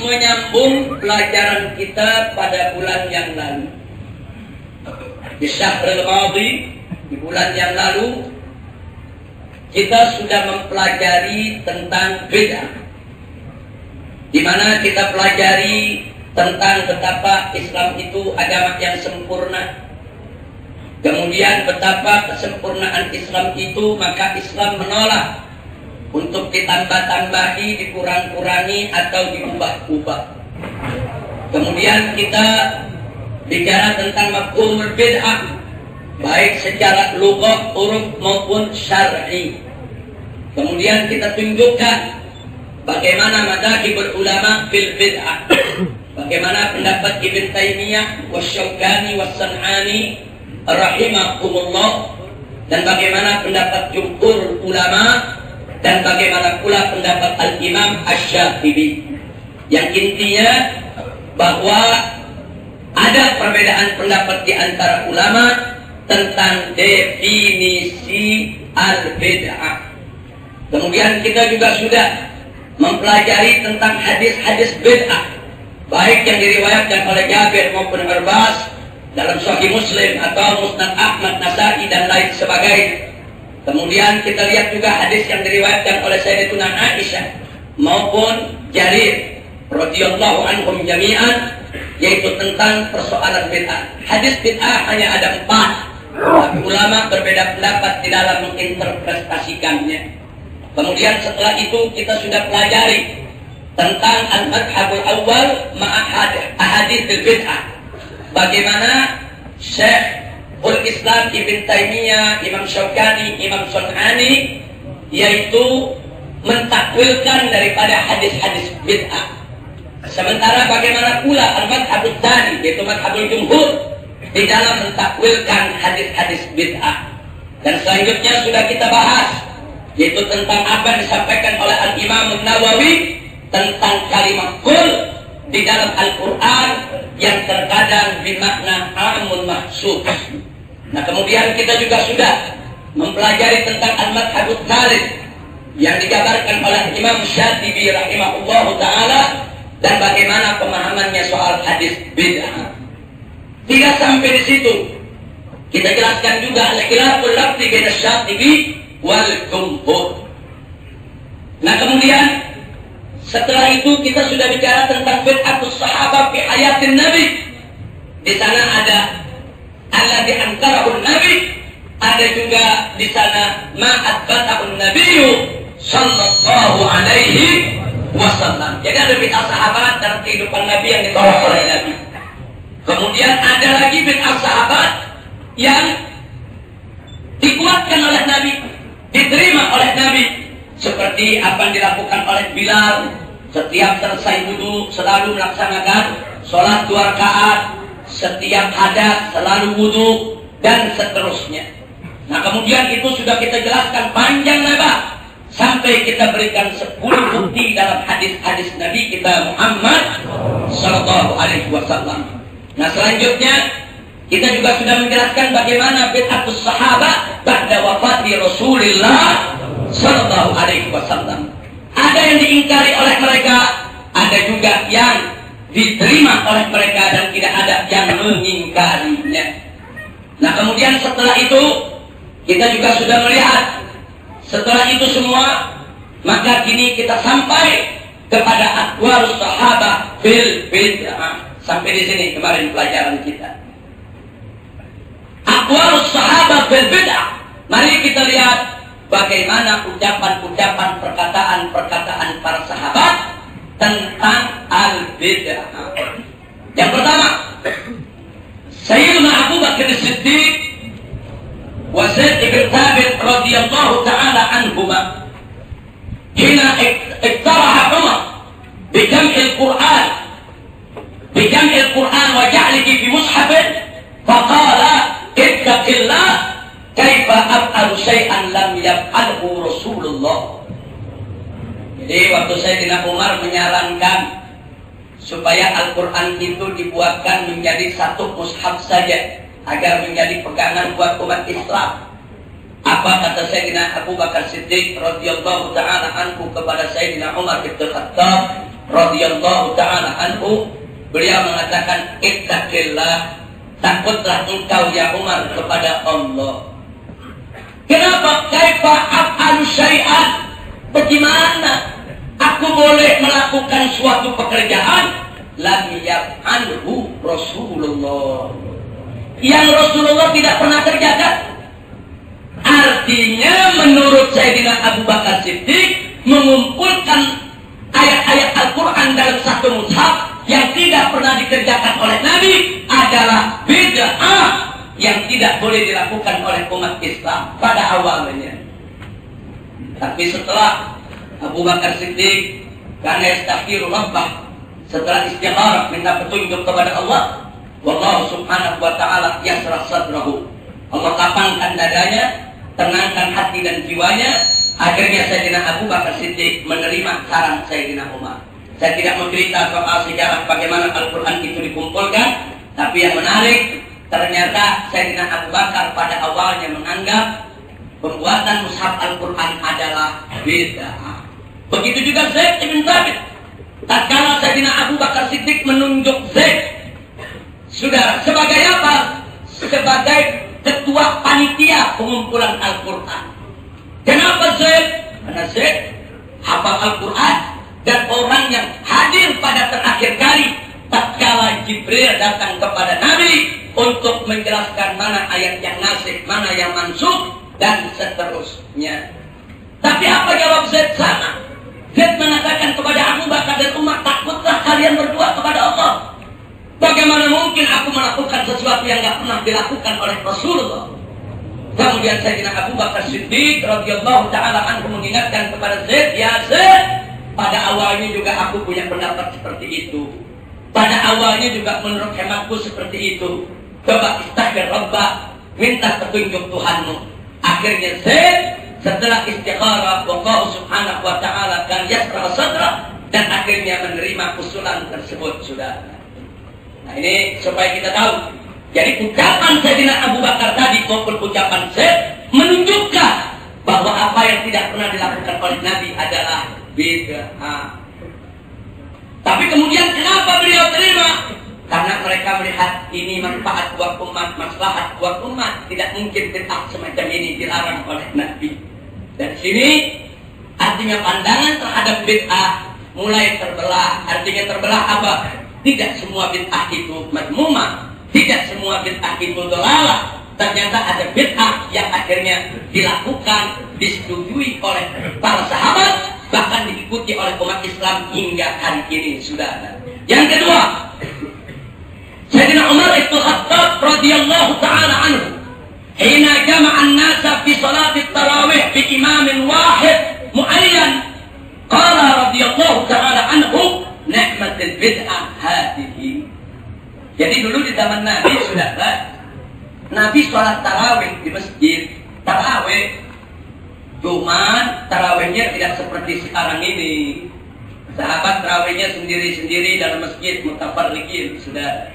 menyambung pelajaran kita pada bulan yang lalu. Di Syahrul Madhi, di bulan yang lalu, kita sudah mempelajari tentang bid'ah, di mana kita pelajari tentang betapa Islam itu agama yang sempurna. Kemudian betapa kesempurnaan Islam itu, maka Islam menolak untuk ditambah-tambahi, dikurang-kurangi atau diubah-ubah. Kemudian kita bicara tentang mafhumul bid'ah, baik secara lughat, uruf maupun syar'i. Kemudian kita tunjukkan bagaimana madzhabul ulama fil bid'ah, bagaimana pendapat Ibn Taimiyah, Wasyaukani, Wassan'ani rahimahumullah, dan bagaimana pendapat jumhur ulama, dan bagaimana pula pendapat Al-Imam Asy-Syafi'i. Yang intinya bahwa ada perbedaan pendapat di antara ulama tentang definisi al-bid'ah. Kemudian kita juga sudah mempelajari tentang hadis-hadis bid'ah, baik yang diriwayatkan oleh Jabir maupun Abbas dalam Sahih Muslim atau Musnad Ahmad, Nasa'i dan lain sebagainya. Kemudian kita lihat juga hadis yang diriwayatkan oleh Sayyidatuna Aisyah maupun Jarir radhiyallahu anhum jami'an, yaitu tentang persoalan bid'ah. Hadis bid'ah hanya ada 4, tapi ulama berbeda pendapat di dalam menginterpretasikannya. Kemudian setelah itu kita sudah pelajari tentang al-madhhabul awal ma'ahadithil bid'ah. Bagaimana Syekh Islam Ibn Taimiyah, Imam Syaukani, Imam Sun'ani, yaitu mentakwilkan daripada hadis-hadis bid'ah. Sementara bagaimana pula al-madhhabul tsani, yaitu madhhabul jumhur, di dalam mentakwilkan hadis-hadis bid'ah. Dan selanjutnya sudah kita bahas, yaitu tentang apa yang disampaikan oleh Al-Imam Nawawi tentang kalimat qul di dalam Al-Quran yang terkadang bermakna amun mahsub. Nah, kemudian kita juga sudah mempelajari tentang al-madhhabut tsalits yang digambarkan oleh Imam Syatibi rahimahullahu ta'ala, dan bagaimana pemahamannya soal hadis bid'ah. Tidak sampai di situ, kita jelaskan juga al-khilaful lafzi baina Syatibi wal jumhur. Nah, kemudian setelah itu kita sudah bicara tentang bid'atus sahabat fi hayatin Nabi. Di sana ada alladzi ankarahun Nabi, ada juga di sana ma'atbatahun Nabiyyu sallallahu alaihi wasallam. Jadi ada bid'ah sahabat dalam kehidupan Nabi yang ditolak oleh Nabi. Kemudian ada lagi bid'ah sahabat yang dikuatkan oleh Nabi, diterima oleh Nabi, seperti apa yang dilakukan oleh Bilal. Setiap selesai wudu selalu melaksanakan sholat 2 rakaat, setiap hadas selalu wudu, dan seterusnya. Nah, kemudian itu sudah kita jelaskan panjang lebar sampai kita berikan 10 bukti dalam hadis-hadis Nabi kita Muhammad sallallahu alaihi wasallam. Nah, selanjutnya kita juga sudah menjelaskan bagaimana bid'atus sahabat ba'da wafati Rasulullah sallallahu alaihi wasallam. Ada yang diingkari oleh mereka, ada juga yang diterima oleh mereka, dan tidak ada yang mengingkarinya. Nah, kemudian setelah itu kita juga sudah melihat, setelah itu semua, maka kini kita sampai kepada aqwalus sahabat fil bid'ah. Sampai di sini kemarin pelajaran kita. Aqwalus sahabat fil bid'ah. Mari kita lihat bagaimana ucapan-ucapan, perkataan-perkataan para sahabat tentang al-bid'ah. Yang pertama, Sayyidina Abu Bakar As-Siddiq wa Zaid bin Thabit radhiyallahu ta'ala anhuma hina iktaraha Umar bijam'il Qur'an wa ja'lihi fi mushafin faqala ittaqillah kaifa af'alu syai'an lam yaf'alhu Rasulullah. Jadi waktu Sayyidina Umar menyarankan supaya Al-Quran itu dibuatkan menjadi satu mushaf saja agar menjadi pegangan buat umat Islam, apa kata Sayyidina Abu Bakar Siddiq radhiyallahu ta'ala anhu kepada Sayyidina Umar bin Khattab? radhiyallahu taala anhu, beliau mengatakan, ittaqillah, takutlah engkau ya Umar kepada Allah. Kenapa? Kaifa af'alu syai'an? Bagaimana aku boleh melakukan suatu pekerjaan lam yaf'alhu Rasulullah, yang Rasulullah tidak pernah kerjakan? Artinya menurut Sayyidina Abu Bakar Siddiq, mengumpulkan ayat-ayat Al-Quran dalam satu mushaf yang tidak pernah dikerjakan oleh Nabi adalah bid'ah yang tidak boleh dilakukan oleh umat Islam pada awalnya. Tapi setelah Abu Bakar Siddiq karena yastaghfiru rabbah, setelah istigharah minta petunjuk kepada Allah, wallahu subhanahu wa ta'ala yasrah sadrahu, Allah lapangkan dadanya, tenangkan hati dan jiwanya. Akhirnya Sayyidina Abu Bakar Siddiq menerima saran Sayyidina Umar. Saya tidak mencerita soal sejarah bagaimana Al-Quran itu dikumpulkan, tapi yang menarik, ternyata Sayyidina Abu Bakar pada awalnya menganggap pembuatan mushaf Al-Quran adalah bid'ah. Begitu juga Zaid bin Thabit. Tatkala Sayyidina Abu Bakar Siddiq menunjuk Zaid, saudara, sebagai apa? Sebagai ketua panitia pengumpulan Al-Quran. Kenapa Zaid? Karena Zaid hafal Al-Quran dan orang yang hadir pada terakhir kali tatkala Jibril datang kepada Nabi untuk menjelaskan mana ayat yang nasikh, mana yang mansukh, dan seterusnya. Tapi apa jawab Zaid? Sama. Zaid mengatakan kepada Abu Bakar dan Umar, takutlah kalian berdua kepada Allah. Bagaimana mungkin aku melakukan sesuatu yang tidak pernah dilakukan oleh Rasulullah? Kemudian Sayyidina Abu Bakar Siddiq radhiyallahu taala anhu mengingatkan kepada Zaid, ya Zaid, pada awalnya juga aku punya pendapat seperti itu. Pada awalnya juga menurut hematku seperti itu. Coba istaghfir rabbak, minta petunjuk Tuhanmu. Akhirnya Zaid setelah istigharah, Allah subhanahu wa ta'ala dan yasrah sadra, dan akhirnya menerima usulan tersebut, sudah. Nah ini supaya kita tahu. Jadi ucapan Sayyidina Abu Bakar tadi maupun ucapan Zaid menunjukkan bahwa apa yang tidak pernah dilakukan oleh Nabi adalah bid'ah. Tapi kemudian kenapa beliau terima? Karena mereka melihat ini manfaat buat umat, maslahat buat umat. Tidak mungkin bid'ah semacam ini dilarang oleh Nabi. Dan sini artinya pandangan terhadap bid'ah mulai terbelah. Artinya terbelah apa? Tidak semua bid'ah itu madmumah. Tidak semua bid'ah itu dhalalah. Ternyata ada bid'ah yang akhirnya dilakukan, disetujui oleh para sahabat, bahkan diikuti oleh umat Islam hingga hari ini, sudah. Yang kedua, Sayyidina Umar ibn Khattab radhiyallahu ta'ala anhu, hina jama'an nasa fi salati tarawih bi imamin wahid muayyan, qala radhiyallahu ta'ala anhu, ni'matul bid'ah hadhihi. Jadi dulu di zaman Nabi, saudara, Nabi sholat tarawih di masjid. Tarawih, cuman tarawihnya tidak seperti sekarang ini. Sahabat tarawihnya sendiri-sendiri dalam masjid, mutafarriqin, sudah.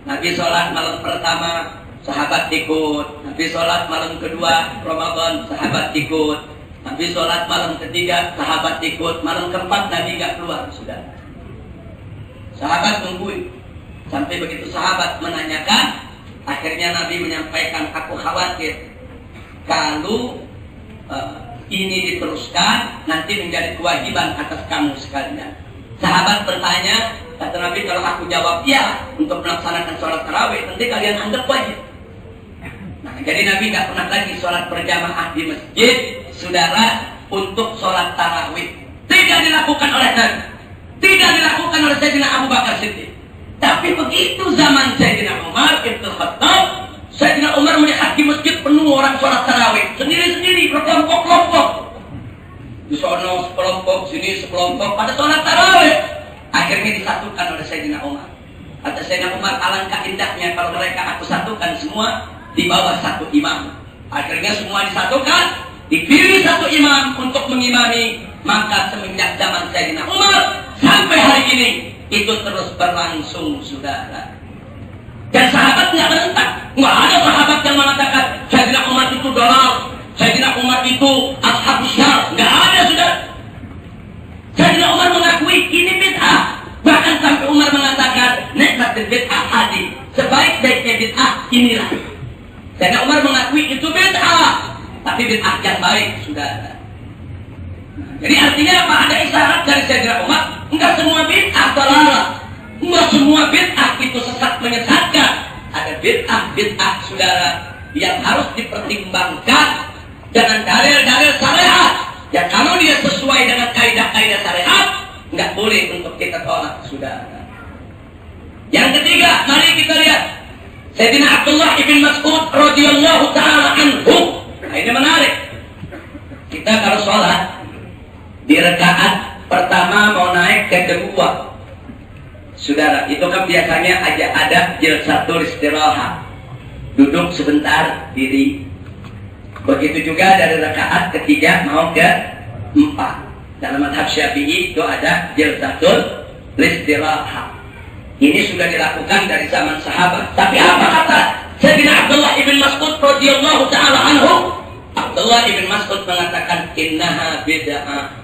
Nabi sholat malam pertama, sahabat ikut. Nabi sholat malam kedua Ramadan, sahabat ikut. Nabi sholat malam ketiga, sahabat ikut. Malam keempat Nabi gak keluar, sudah. Sahabat tungguin. Sampai begitu sahabat menanyakan, akhirnya Nabi menyampaikan, aku khawatir kalau ini diteruskan nanti menjadi kewajiban atas kamu sekalian. Sahabat bertanya, kata Nabi, kalau aku jawab ya untuk melaksanakan sholat tarawih, nanti kalian anggap wajib. Nah, jadi Nabi tidak pernah lagi sholat berjamaah di masjid, saudara, untuk sholat tarawih. Tidak dilakukan oleh Nabi, tidak dilakukan oleh Sayyidina Abu Bakar Siddiq. Tapi begitu zaman Sayyidina Umar ibn Khattab, Sayyidina Umar melihat di masjid penuh orang sholat tarawih, sendiri-sendiri, berkelompok-kelompok. Di sana sekelompok, sini sekelompok, pada sholat tarawih. Akhirnya disatukan oleh Sayyidina Umar. Kata Sayyidina Umar, alangkah indahnya kalau mereka aku satukan semua di bawah satu imam. Akhirnya semua disatukan, dipilih satu imam untuk mengimami. Maka semenjak zaman Sayyidina Umar sampai hari ini, itu terus berlangsung, saudara. Dan sahabat nggak menentang. Nggak ada sahabat yang mengatakan Sayyidina Umar itu dolal, Sayyidina Umar itu ashabus syar. Nggak ada, saudara. Sayyidina Umar mengakui ini bid'ah. bid'ah yang baik, saudara. Jadi artinya apa? Ada isyarat dari Sayyidina Umar, enggak semua bid'ah dalalah, enggak semua bid'ah itu sesat menyesatkan. Ada bid'ah, saudara, yang harus dipertimbangkan dengan dalil-dalil syariat. Ya kalau dia sesuai dengan kaidah-kaidah syariat, enggak boleh untuk kita tolak, saudara. Yang ketiga, mari kita lihat Sayyidina Abdullah ibn Mas'ud radhiyallahu taala anhu. Nah, ini menarik. Kita kalau sholat di rakaat pertama mau naik ke kedua, saudara, itu kan biasanya ada jilsatul istirahat, duduk sebentar diri. Begitu juga dari rakaat ketiga mau ke empat. Dalam mazhab Syafi'i itu ada jilsatul istirahat. Ini sudah dilakukan dari zaman sahabat. Tapi apa kata Sayyidina Abdullah ibn Mas'ud radhiyallahu taala anhu? Abdullah ibn Mas'ud mengatakan innaha bid'ah.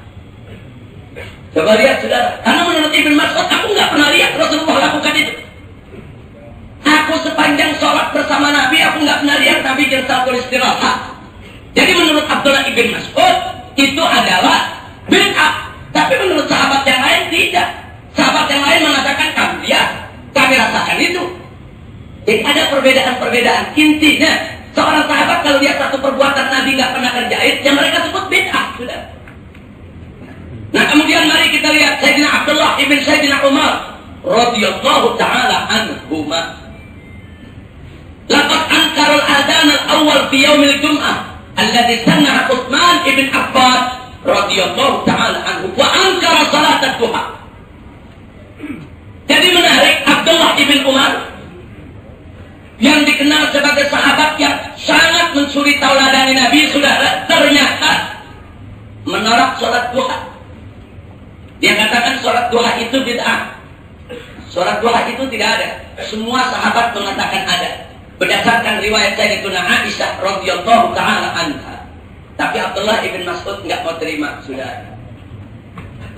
Coba lihat, saudara. Karena menurut Ibn Mas'ud, aku nggak pernah lihat Rasulullah lakukan itu. Aku sepanjang sholat bersama Nabi, aku nggak pernah lihat Nabi jilsatul istirahat. Jadi menurut Abdullah ibn Mas'ud itu adalah bid'ah. Tapi menurut sahabat yang lain tidak. Sahabat yang lain mengatakan kami rasakan itu. Jadi ada perbedaan-perbedaan. Intinya seorang sahabat kalau lihat satu perbuatan Nabi nggak pernah kerjain, yang mereka sebut bid'ah, sudah. Nah kemudian mari kita lihat Sayyidina Abdullah ibn Sayyidina Umar radhiyallahu taala anhuma. Laqad ankara al-adhan al-awwal fi yaum al-jum'ah alladhi sannaha Utsman ibn Affan radhiyallahu taala anhu wa ankara salat ad-duha. Jadi menarik, Abdullah ibn Umar yang dikenal sebagai sahabat yang sangat mensuri tauladani Nabi, saudara, ternyata menolak salat duha. Dia katakan salat duha itu bid'ah. Salat duha itu tidak ada. Semua sahabat mengatakan ada. Berdasarkan riwayat Sayyidatuna Aisyah radhiyallahu taala anha. Tapi Abdullah ibn Mas'ud enggak mau terima, saudara.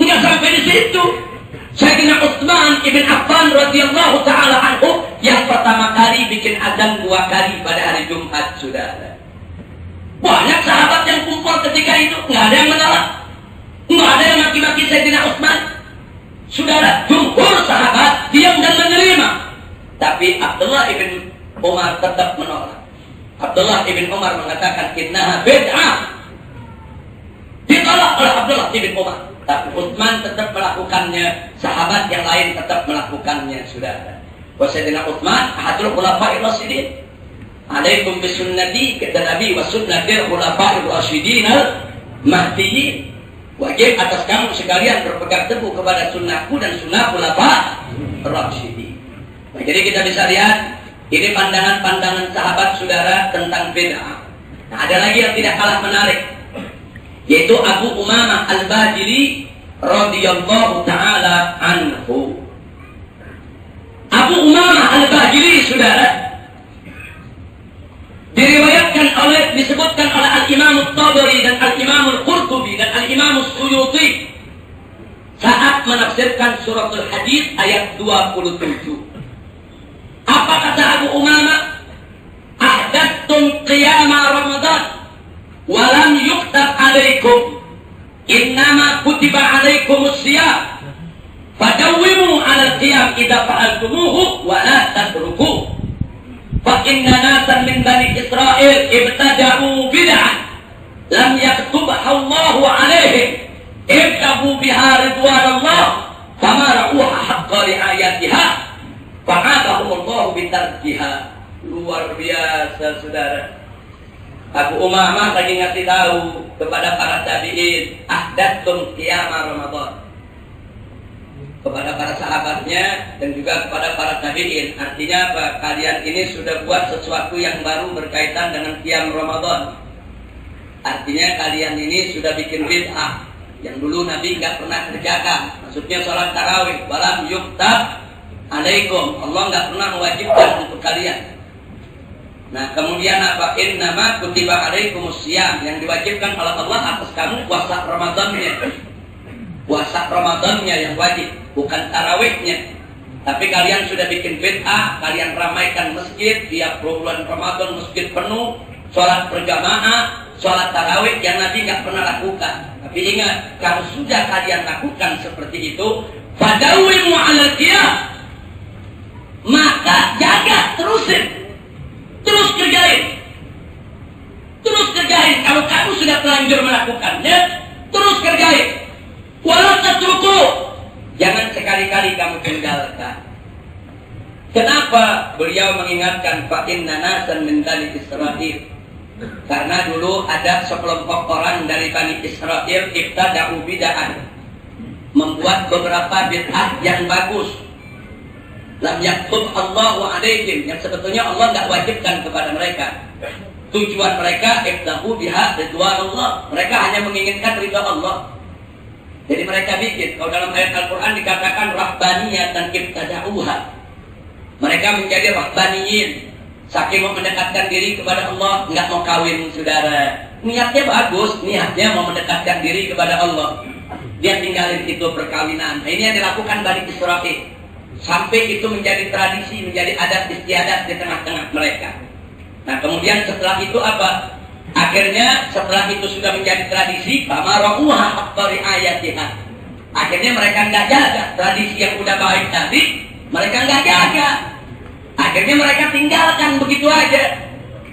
Enggak sampai di situ. Sayyidina Utsman ibn Affan radhiyallahu taala anhu yang pertama kali bikin azan 2 kali pada hari Jumat, saudara. Banyak sahabat yang kumpul ketika itu, enggak ada yang menolak. Enggak ada yang maki-maki Sayyidina Utsman. Saudara, jumhur sahabat diam dan menerima. Tapi Abdullah ibn Umar tetap menolak. Abdullah ibn Umar mengatakan innaha bid'ah. Ditolak oleh Abdullah ibn Umar. Tapi Utsman tetap melakukannya, sahabat yang lain tetap melakukannya, saudara. Wa Sayyidina Utsman ahadul khulafa'ir rasyidin. Alaikum bisunnati kata Nabi wa sunnatil khulafa'ir rasyidin al-mahdiyyin. Wajib atas kamu sekalian berpegang teguh kepada sunnahku dan sunnah khulafa'ir rasyidin. Nah, jadi kita bisa lihat ini pandangan-pandangan sahabat, saudara, tentang bid'ah. Nah, ada lagi yang tidak kalah menarik, yaitu Abu Umamah al-Bahili radhiyallahu taala anhu. Abu Umamah al-Bahili, saudara, disebutkan oleh Al-Imam At-Tabari dan Al-Imam Al-Qurtubi dan Al-Imam As-Suyuti saat menafsirkan suratul Hadid ayat 27. Apa kata Abu Umamah? Ahdatstum qiyama Ramadan walam yuktab alaikum innama kutiba alaikumus siyam fadawwimu ala al-qiyam idza fa'altumuhu wa la tatruku fa inna nasan min bani Israil ibtada'u bid'ah lam yaktubha Allahu alaihim ibtagu biha ridwanallah fama ra'uha haqqa ri'ayatiha fa'adahumullahu bitarkiha. Luar biasa, saudara. Abu Umamah lagi ngasih tahu kepada para tabi'in, ahdatsum qiyama Ramadan, kepada para sahabatnya dan juga kepada para tabi'in. Artinya apa? Kalian ini sudah buat sesuatu yang baru berkaitan dengan qiyam Ramadan. Artinya kalian ini sudah bikin bid'ah yang dulu Nabi nggak pernah kerjakan. Maksudnya sholat tarawih, walam yuktab alaikum, Allah nggak pernah mewajibkan untuk kalian. Nah kemudian apa? Innama kutiba alaikumus siyam, yang diwajibkan oleh Allah atas kamu puasa Ramadannya. Puasa Ramadannya yang wajib, bukan tarawihnya. Tapi kalian sudah bikin bid'ah, kalian ramaikan masjid tiap bulan Ramadan, masjid penuh, sholat berjamaah, sholat tarawih yang Nabi nggak pernah lakukan. Tapi ingat, kalau sudah kalian lakukan seperti itu, fadawimu 'alal qiyam, maka jaga, terusin, terus kerjain. Terus kerjain. Kalau kamu sudah terlanjur melakukannya, terus kerjain. Wala tatruku, jangan sekali-kali kamu tinggalkan. Kenapa beliau mengingatkan fa inna nasan min bani Israil? Karena dulu ada sekelompok orang dari Bani Israil ibtada'u bid'ah, membuat beberapa bid'ah yang bagus. Lam yaktub Allahu alaihim, yang sebetulnya Allah tidak wajibkan kepada mereka. Tujuan mereka ibtahu biha ridwanullah, mereka hanya menginginkan ridha Allah. Jadi mereka bikin, kalau dalam ayat Al-Quran dikatakan rahbaniyatan ibtada'uha, mereka menjadi rahbaniyin, saking mau mendekatkan diri kepada Allah, nggak mau kawin saudara. Niatnya bagus, niatnya mau mendekatkan diri kepada Allah, dia tinggalin itu perkawinan. Nah, ini yang dilakukan Bani Israil, sampai itu menjadi tradisi, menjadi adat istiadat di tengah-tengah mereka. Nah kemudian setelah itu apa? Akhirnya setelah itu sudah menjadi tradisi, famarauha haqqa riayatiha. Akhirnya mereka nggak jaga tradisi yang udah baik tadi, mereka nggak jaga. Akhirnya mereka tinggalkan begitu aja.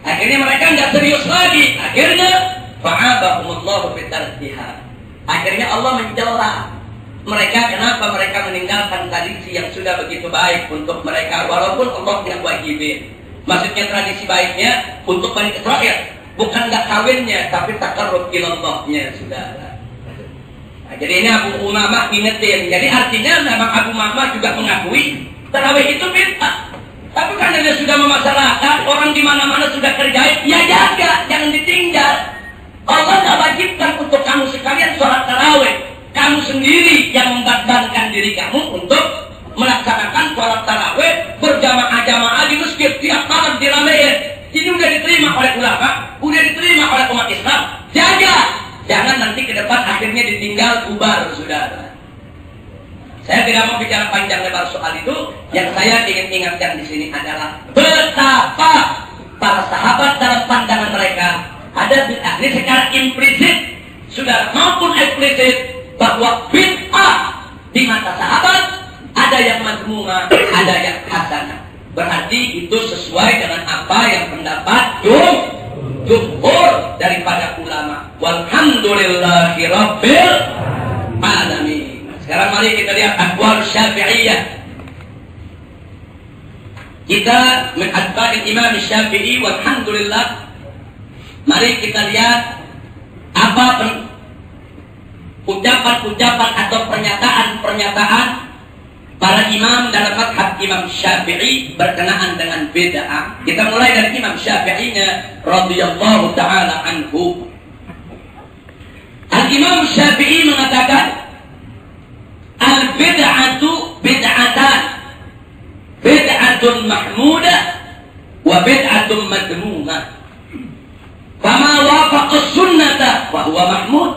Akhirnya mereka nggak serius lagi. Akhirnya fa'abahumullahu bitarkiha. Akhirnya Allah mencela mereka, kenapa mereka meninggalkan tradisi yang sudah begitu baik untuk mereka, walaupun Allah yang wajibin. Maksudnya tradisi baiknya untuk Bani Israil, bukan nggak kawinnya, tapi takarrub ilallahnya, saudara. Nah, jadi ini Abu Umamah ingetin. Jadi artinya memang Abu Umamah juga mengakui tarawih itu bid'ah. Tapi karena dia sudah memasalahkan, orang di mana-mana sudah kerjain, ya jaga, jangan ditinggal. Allah nggak wajibkan untuk kamu sekalian sholat tarawih. Kamu sendiri yang membebankan diri kamu untuk melaksanakan sholat tarawih berjamaah-jamaah di masjid, tiap malam diramein. Ini udah diterima oleh ulama, udah diterima oleh umat Islam. Jaga, jangan nanti ke depan akhirnya ditinggal bubar, saudara. Saya tidak mau bicara panjang lebar soal itu. Yang saya ingin ingatkan di sini adalah betapa para sahabat dalam pandangan mereka ada bid'ah. Ini secara implisit, saudara, maupun eksplisit, bahwa bid'ah di mata sahabat ada yang madmumah, ada yang hasanah. Berarti itu sesuai dengan apa yang pendapat jumhur daripada ulama. Walhamdulillahi rabbil alamin. Sekarang mari kita lihat aqwal Syafi'iyah. Kita mengatba'il Imam Syafi'i, walhamdulillah. Mari kita lihat apa ucapan-ucapan atau pernyataan-pernyataan para imam dalam mazhab Imam Syafi'i berkenaan dengan bid'ah. Kita mulai dari Imam Syafi'inya radhiyallahu taala anhu. Al-Imam Syafi'i mengatakan al-bid'atu bid'atan, bid'atun mahmudah wa bid'atun madmumah. Fama wafaqa sunnata fa huwa mahmud,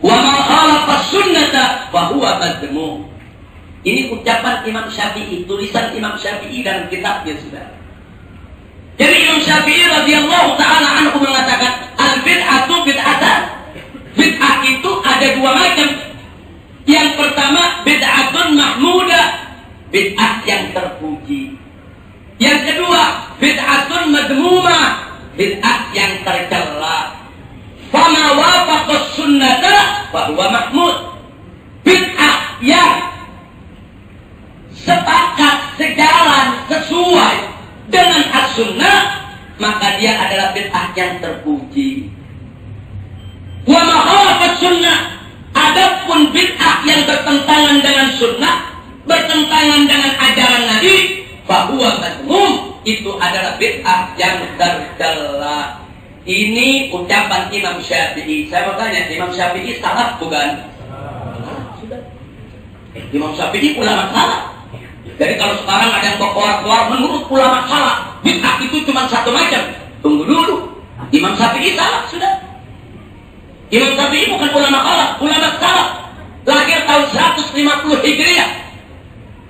wa ma khalafa sunnata fa huwa madmum. Ini ucapan Imam Syafi'i, tulisan Imam Syafi'i dalam kitabnya, saudara. Jadi Imam Syafi'i radhiyallahu taala anhu mengatakan al-bid'atu bid'atan. Bid'ah itu ada dua macam. Yang pertama bid'atun mahmudah, bid'ah yang terpuji. Yang kedua bid'atun madmumah, bid'ah yang tercela. Fama wafaqa sunnata fa huwa mahmud. Bid'ah yang sepakat, sejalan, sesuai dengan as-sunnah, maka dia adalah bid'ah yang terpuji. Wa ma khalafa sunnah, adapun bid'ah yang bertentangan dengan sunnah, bertentangan dengan ajaran Nabi, fa huwa madmum, itu adalah bid'ah yang tercela. Ini ucapan Imam Syafi'i. Saya mau tanya, Imam Syafi'i salah bukan? Sudah. Imam Syafi'i ulama salah. Jadi kalau sekarang ada yang berkoar-koar menurut ulama salah, bid'ah itu cuma satu macam. Tunggu dulu, Imam Syafi'i salah sudah. Imam Syafi'i bukan ulama salah. Lahir tahun 150 Hijriah.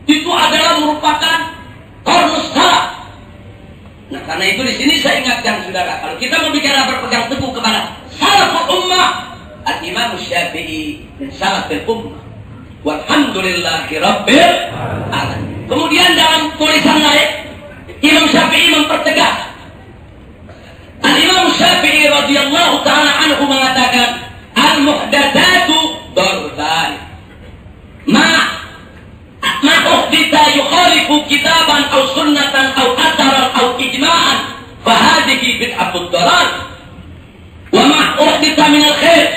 Itu adalah merupakan qarnus salah. Nah, karena itu di sini saya ingatkan saudara, kalau kita mau bicara berpegang teguh kepada salaful ummah, al-Imam Syafi'i dan salaful ummah. Walhamdulillahi rabbil alamin. Kemudian dalam tulisan lain, Imam Syafi'i mempertegas. Al-Imam Syafi'i radhiyallahu taala anhu mengatakan, al-muhdatsatu darban. Ma uhditha yukhalifu kitaban aw sunnatan aw atharan aw ijma'an fahadihi bid'atud dalal. Wa ma uhditha min al-khair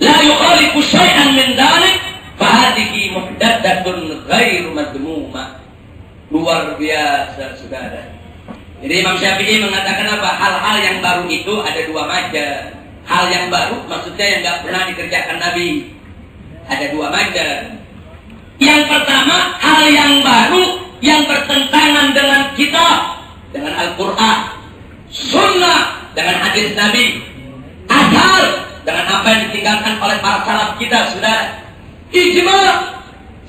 la yukhalifu syai'an min dhalik fahadihi muhdatsatun ghairu madmumah. Luar biasa saudara. Jadi Imam Syafi'i mengatakan apa? Hal-hal yang baru itu ada dua macam. Hal yang baru maksudnya yang nggak pernah dikerjakan Nabi. Ada dua macam. Yang pertama, hal yang baru yang bertentangan dengan kitab, dengan Al-Quran, sunnah dengan hadis Nabi, asar dengan apa yang ditinggalkan oleh para salaf kita, saudara. Ijma,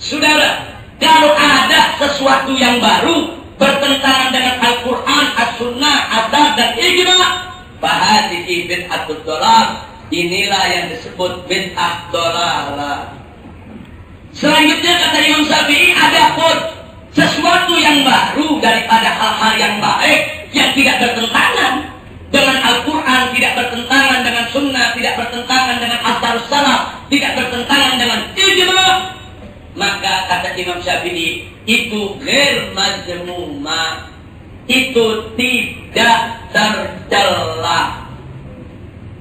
saudara. Kalau ada sesuatu yang baru bertentangan dengan Al-Quran, As-Sunnah, Asar dan ijma, fahadihi bid'atud dhalal. Inilah yang disebut bid'ah dhalalah. Selanjutnya kata Imam Syafi'i, ada pun sesuatu yang baru daripada hal-hal yang baik yang tidak bertentangan dengan Al-Quran, tidak bertentangan dengan Sunnah, tidak bertentangan dengan asar salaf, tidak bertentangan dengan ijma, maka kata Imam Syafi'i itu ghair mazmumah, itu tidak tercela.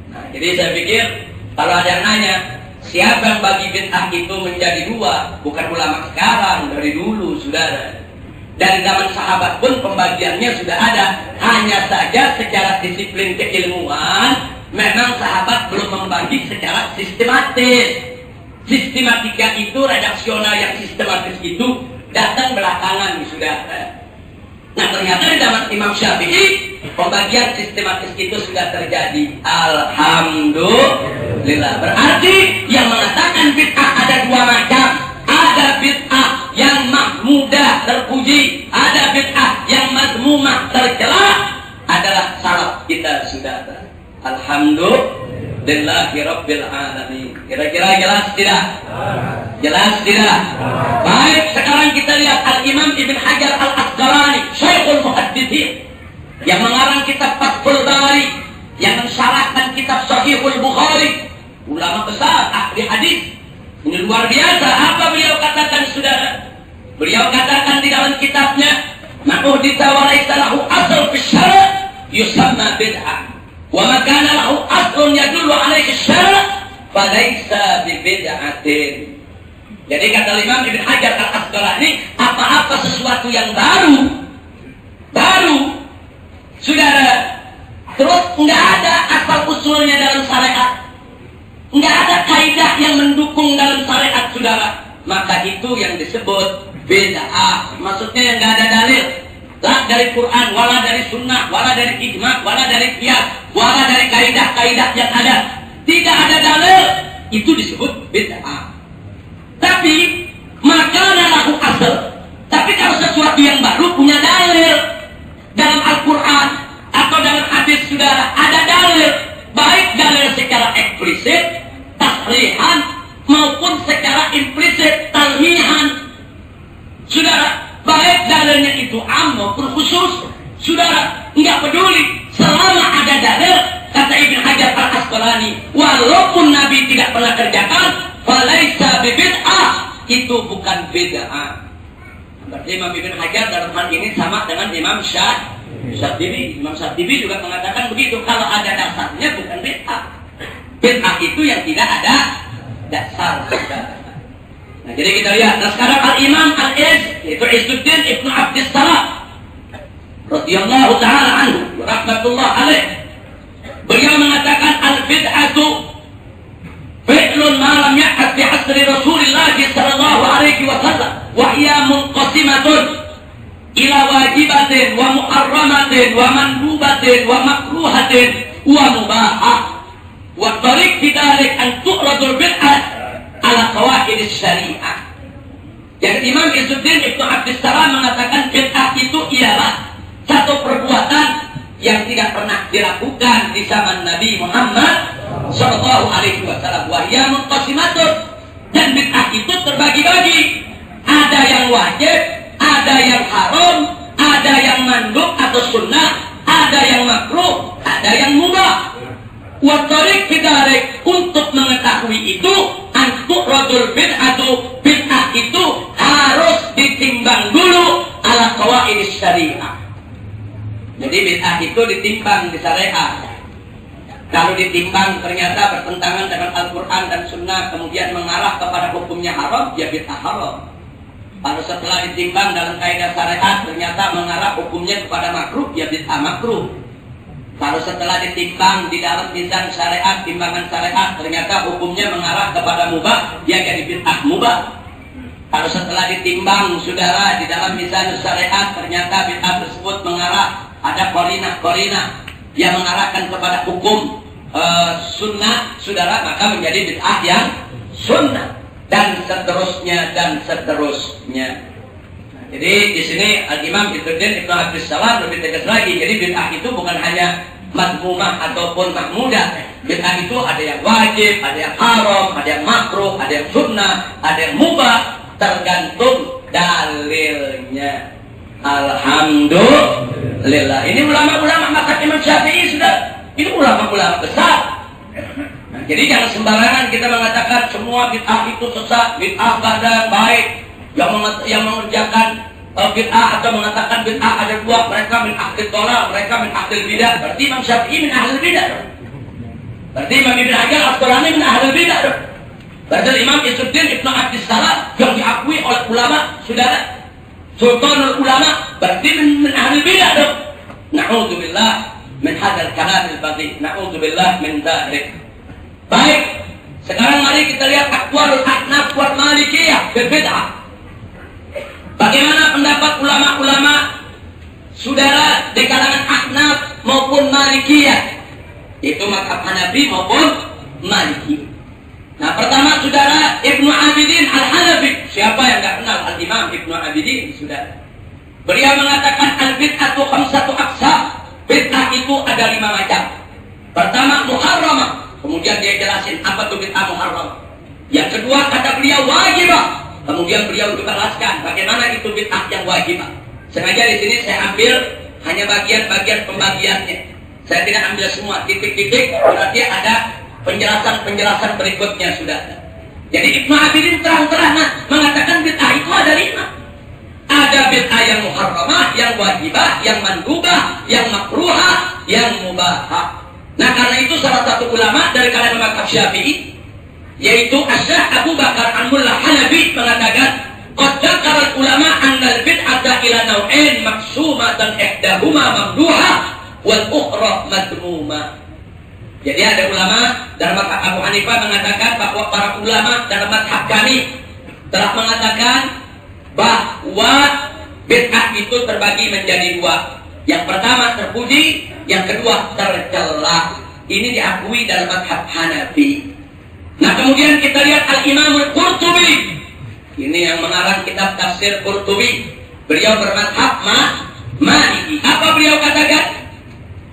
Nah, jadi saya pikir kalau ada yang nanya siapa yang bagi bid'ah itu menjadi dua, bukan ulama sekarang, dari dulu saudara. Dari zaman sahabat pun pembagiannya sudah ada. Hanya saja secara disiplin keilmuan memang sahabat belum membagi secara sistematis. Sistematika itu, redaksional yang sistematis itu datang belakangan saudara. Nah, ternyata di zaman Imam Syafi'i pembagian sistematis itu sudah terjadi. Alhamdulillah. Berarti yang mengatakan bid'ah ada dua macam. Ada bid'ah yang mahmudah terpuji, ada bid'ah yang mazmumah tercela. Adalah salaf kita saudara. Alhamdulillahi rabbil alamin. Kira-kira jelas tidak? Jelas tidak? Baik, sekarang kita lihat Al-Imam Ibn Hajar Al-Asqalani, Syekhul Muhaddithin, yang mengarang kitab Fathul Bari, yang mensyarahkan kitab Sahihul Bukhari, ulama besar ahli hadis. Ini luar biasa. Apa beliau katakan saudara? Beliau katakan di dalam kitabnya, ma'uhditha wa laysa lahu asl fi syara' yusamma bid'ah, wa ma kana lahu aslun yadullu alaihi syara' fa laysa bi bid'atin. Jadi kata Imam Ibn Hajar Al-Asqalani, apa-apa sesuatu yang baru saudara, terus nggak ada asal usulnya dalam syariat, nggak ada kaidah yang mendukung dalam syariat saudara, maka itu yang disebut bid'ah. Maksudnya yang nggak ada dalil, lah dari Quran, wala dari sunnah, wala dari ijma, wala dari qiyas, wala dari kaidah-kaidah yang ada, tidak ada dalil, itu disebut bid'ah. Tapi makanan lahu asal. Tapi kalau sesuatu yang baru punya dalil dalam Al-Quran atau dalam hadis saudara, ada dalil, baik dalil secara eksplisit tasrihan maupun secara implisit talmihan saudara, baik dalilnya itu am maupun khusus saudara, enggak peduli selama ada dalil. Kata Ibn Hajar Al-Asqalani, walaupun Nabi tidak pernah kerjakan, falaisa bid'ah, itu bukan bid'ah. Berarti Imam Ibn Hajar dalam hal ini sama dengan Imam Syatibi. Imam Syatibi juga mengatakan begitu, kalau ada dasarnya bukan bid'ah. Bid'ah itu yang tidak ada dasar. Nah, jadi kita lihat. Nah, sekarang Al-Imam Al-Iz, yaitu Izzuddin Ibnu Abdissalam radhiyallahu ta'ala anhu rahmatullah alaih, beliau mengatakan al-bid'atu fi'lun ma lam ya'at fi asri Rasulillah sallallahu alaihi wasallam wa hiya munqasimatun ila wajibatin wa muharramatin wa mandubatin wa makruhatin wa mubahah wa tariq bidalik an tu'radul bid'ah ala qawaid syariah. Jadi Imam Izzuddin Ibnu Abdissalam mengatakan bid'ah itu ialah satu perbuatan yang tidak pernah dilakukan di zaman Nabi Muhammad Sallallahu Alaihi Wasallam. Wahya munqasimatun, dan bid'ah itu terbagi-bagi. Ada yang wajib, ada yang haram, ada yang mandub atau sunnah, ada yang makruh, ada yang mubah. Wa tariq bidzalik, untuk mengetahui itu antuk radul bid'atu, bid'ah itu harus ditimbang dulu ala qawaidis syariah. Jadi bid'ah itu ditimbang di syariat. Kalau ditimbang ternyata bertentangan dengan Al-Quran dan Sunnah, kemudian mengarah kepada hukumnya haram, ya bid'ah haram. Kalau setelah ditimbang dalam kaidah syariat ternyata mengarah hukumnya kepada makruh, ya bid'ah makruh. Kalau setelah ditimbang di dalam mizan syariat, timbangan syariat, ternyata hukumnya mengarah kepada mubah, dia jadi bid'ah mubah. Kalau setelah ditimbang, saudara, di dalam mizan syariat, ternyata bid'ah tersebut mengarah, ada korina yang mengarahkan kepada hukum sunnah, saudara, maka menjadi bid'ah yang sunnah, dan seterusnya dan seterusnya. Jadi di sini Al-Imam Izzuddin Ibnu Abdus Salam lebih tegas lagi. Jadi bid'ah itu bukan hanya madmumah ataupun mahmudah. Bid'ah itu ada yang wajib, ada yang haram, ada yang makruh, ada yang sunnah, ada yang mubah, tergantung dalilnya. Alhamdulillah. Ini ulama-ulama mazhab Imam Syafi'i sudah. Ini ulama-ulama besar. Nah, jadi jangan sembarangan kita mengatakan semua bid'ah itu sesat, bid'ah kadang baik. Yang mengerjakan bid'ah atau mengatakan bid'ah ada dua, mereka min ahlil dhalal, mereka min ahlil bidah. Berarti Imam Syafi'i min ahlil bidah. Berarti Imam Ibnu Hajar Al-Asqalani min ahlil bidah. Berarti Imam Izzuddin Ibnu Abdus Salam yang diakui oleh ulama, saudara, sultanul ulama, berarti min ahlil bidah. Na'udzubillah min hadzal kalam al-badhi. Na'udzubillah min dzalik. Baik, sekarang mari kita lihat aqwalul ahnaf wal malikiyah bil bid'ah. Bagaimana pendapat ulama-ulama, saudara, di kalangan Ahnaf maupun Malikiyah, itu mazhab Hanafi maupun Maliki. Nah, pertama, saudara, Ibnu Abidin Al-Hanafi. Siapa yang tidak kenal Al-Imam Ibnu Abidin, saudara? Beliau mengatakan al-bid'atu khamsatu aqsam. Bid'ah itu ada 5 macam. Pertama, muharramah. Kemudian dia jelasin apa itu bid'ah muharram. Yang kedua, kata beliau wajibah. Kemudian beliau juga jelaskan bagaimana itu bid'ah yang wajib. Sengaja di sini saya ambil hanya bagian-bagian pembagiannya. Saya tidak ambil semua titik-titik, berarti ada penjelasan-penjelasan berikutnya sudah. Jadi Ibnu Abidin terang-terangan mengatakan bid'ah itu ada 5. Ada bid'ah yang muharramah, yang wajibah, yang mandubah, yang makruhah, yang mubahah. Nah, karena itu salah satu ulama dari kalangan mazhab Syafi'i, yaitu Asy-Syaikh Abu Bakar Al-Mullah Hanafi, mengatakan qad dzakara ulama anna al-bid'ata ila naw'ain maqsumatan ihdahuma mamduha wal ukhra madmuma. Jadi ada ulama dalam mazhab Abu Hanifah mengatakan bahwa para ulama dalam mazhab kami telah mengatakan bahwa bid'ah itu terbagi menjadi 2. Yang pertama terpuji, yang kedua tercela. Ini diakui dalam mazhab Hanafi. Nah, kemudian kita lihat Al-Imam Al-Qurtubi. Ini yang mengarang kitab tafsir Qurtubi. Beliau bermadhab Maliki. Apa beliau katakan?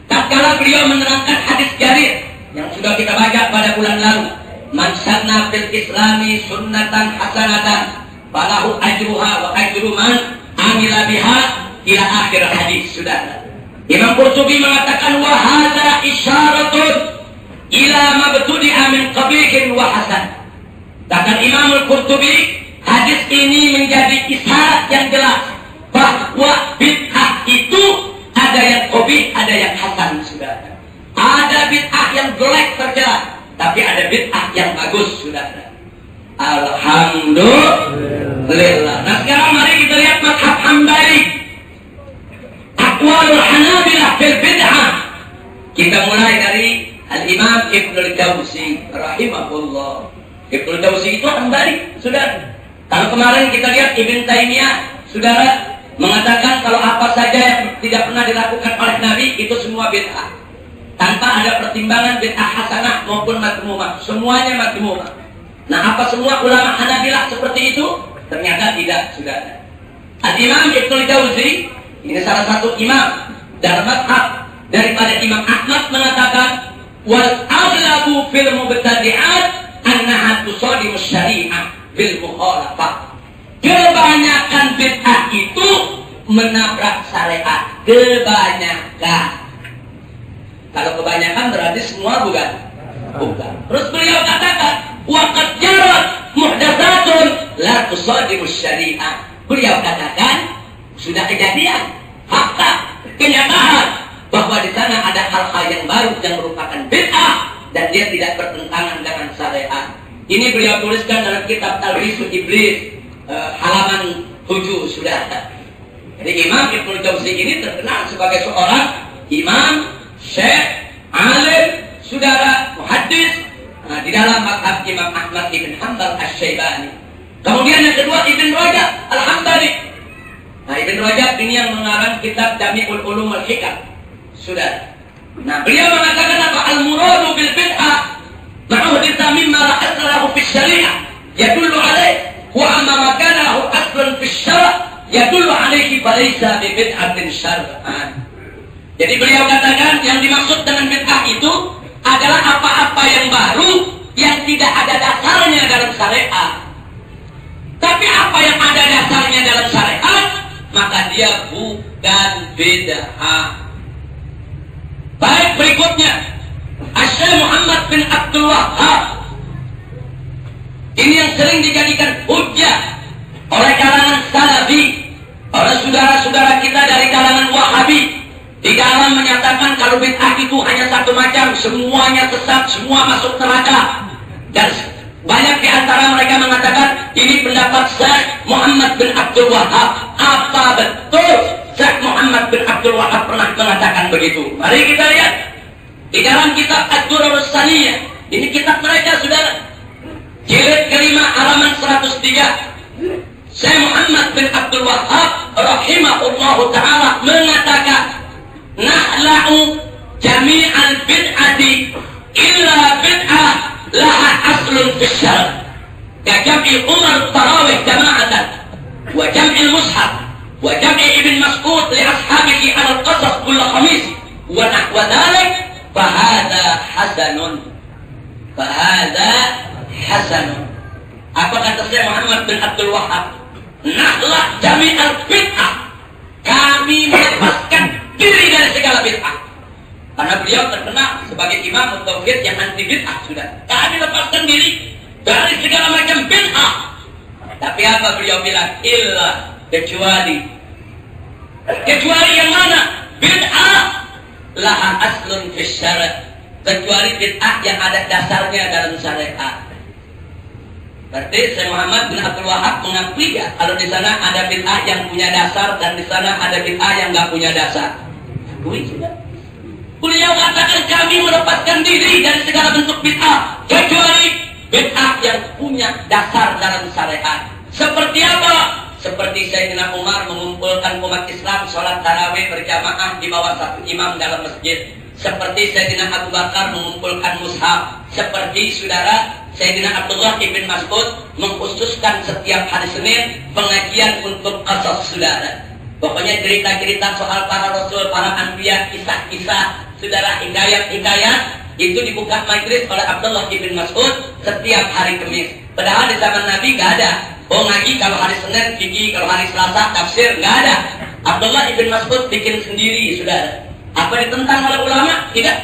Tatkala beliau menerangkan hadis Jarir yang sudah kita baca pada bulan lalu, man sanna fil islami sunnatan hasanatan falahu ajruha wa ajru man amila biha ila akhir hadis. Sudah. Imam Qurtubi mengatakan wa hadza isyaratun ila mabtudi'a min qabihin wa hasan. Kata Imam Al-Qurtubi, hadis ini menjadi isyarat yang jelas bahwa bid'ah itu ada yang qabih, ada yang hasan, saudara. Ada bid'ah yang jelek tercela, tapi ada bid'ah yang bagus, saudara. Alhamdulillah. Nah, sekarang mari kita lihat mazhab Hambali. Aqwalul Hanabilah fil bid'ah. Kita mulai dari Al-Imam Ibnul Jauzi rahimahullah. Ibnul Jauzi itu Hambali, saudara. Kalau kemarin kita lihat Ibn Taimiyah, saudara, mengatakan kalau apa saja yang tidak pernah dilakukan oleh Nabi itu semua bid'ah. Tanpa ada pertimbangan bid'ah hasanah maupun madmumah, semuanya madmumah. Nah, apa semua ulama Hanabilah seperti itu? Ternyata tidak, saudara. Al-Imam Ibnul Jauzi ini salah satu imam dalam mazhab daripada Imam Ahmad mengatakan wal aghlabu fil mubtadi'at annaha tusadimu syari'ah bil mukhalafah. Kebanyakan bid'ah itu menabrak syariat. Kebanyakan. Kalau kebanyakan berarti semua bukan? Bukan. Terus beliau katakan wa qad jarat muhdatsatun la tusadimu syari'ah. Beliau katakan sudah kejadian, fakta, kenyataan bahwa di sana ada hal-hal yang baru yang merupakan bid'ah dan dia tidak bertentangan dengan syariat. Ini beliau tuliskan dalam kitab Talbisul Iblis halaman 7 sudah. Jadi Imam Ibnu Jauzi ini terkenal sebagai seorang imam, syekh, alim, saudara, muhaddis di dalam mazhab Imam Ahmad ibn Hanbal Asy-Syaibani. Kemudian yang kedua Ibn Rajab Al-Hambali. Nah, Ibn Rajab ini yang mengarang kitab Jami'ul Ulum wal Hikam. Sudah. Nah, beliau mengatakan apa? Al-muradu bil bid'ah ma'uhditha mimma la aslahu fi syari'ah yadullu alaih wa amma ma kana lahu aslun fi syara' yadullu alaihi falaysa bi bid'atin syar'an. Jadi beliau katakan yang dimaksud dengan bid'ah itu adalah apa-apa yang baru yang tidak ada dasarnya dalam syariat. Tapi apa yang ada dasarnya dalam syariat, maka dia bukan bid'ah. Baik, berikutnya Syekh Muhammad bin Abdul Wahhab. Ini yang sering dijadikan hujjah oleh kalangan Salafi, oleh saudara-saudara kita dari kalangan Wahabi, di dalam menyatakan kalau bid'ah itu hanya satu macam, semuanya sesat, semua masuk neraka. Dan banyak di antara mereka mengatakan ini pendapat Syekh Muhammad bin Abdul Wahhab. Apa betul Syekh Muhammad bin Abdul Wahhab pernah mengatakan begitu? Mari kita lihat di dalam kitab Ad-Durarus Saniyah. Ini kitab mereka, saudara. Jilid kelima halaman 103. Syekh Muhammad bin Abdul Wahhab rahimahullahu taala mengatakan, "Nahla'u jami'al bid'ati illa bid'ah laha aslun fis syar'." Ka jam'i Umar tarawih jama'atan wa jam'il mushaf wa jam'i Ibn Mas'ud li ashabihi 'ala al-qasas kull khamis wa nahwa dhalik fa hadha hasanun. Fa hadha hasanun. Apa kata Syekh Muhammad bin Abdul Wahhab? Nahla jami'al bid'ah. Kami melepaskan diri dari segala bid'ah. Karena beliau terkenal sebagai imam tauhid yang anti bid'ah sudah. Kami lepaskan diri dari segala macam bid'ah. Tapi apa beliau bilang? Illa, kecuali yang mana? Bid'ah laha aslun fis syara'. Kecuali bid'ah yang ada dasarnya dalam syariat. Berarti Syekh Muhammad bin Abdul Wahhab mengakui ya kalau di sana ada bid'ah yang punya dasar dan di sana ada bid'ah yang nggak punya dasar. Akui sudah. Beliau katakan kami melepaskan diri dari segala bentuk bid'ah kecuali bid'ah yang punya dasar dalam syariat. Seperti apa? Seperti Sayyidina Umar mengumpulkan umat Islam sholat tarawih berjamaah di bawah satu imam dalam masjid. Seperti Sayyidina Abu Bakar mengumpulkan mushaf. Seperti saudara Sayyidina Abdullah ibn Mas'ud mengkhususkan setiap hari Senin pengajian untuk qasas saudara. Pokoknya cerita-cerita soal para rasul, para anbiya, kisah-kisah, saudara, hikayat-hikayat itu dibuka majlis oleh Abdullah ibn Mas'ud setiap hari Kamis. Padahal di zaman Nabi nggak ada. Oh, ngaji kalau hari Senin, fikih, kalau hari Selasa, tafsir, nggak ada. Abdullah ibn Mas'ud bikin sendiri, saudara. Apa ditentang oleh ulama? Tidak.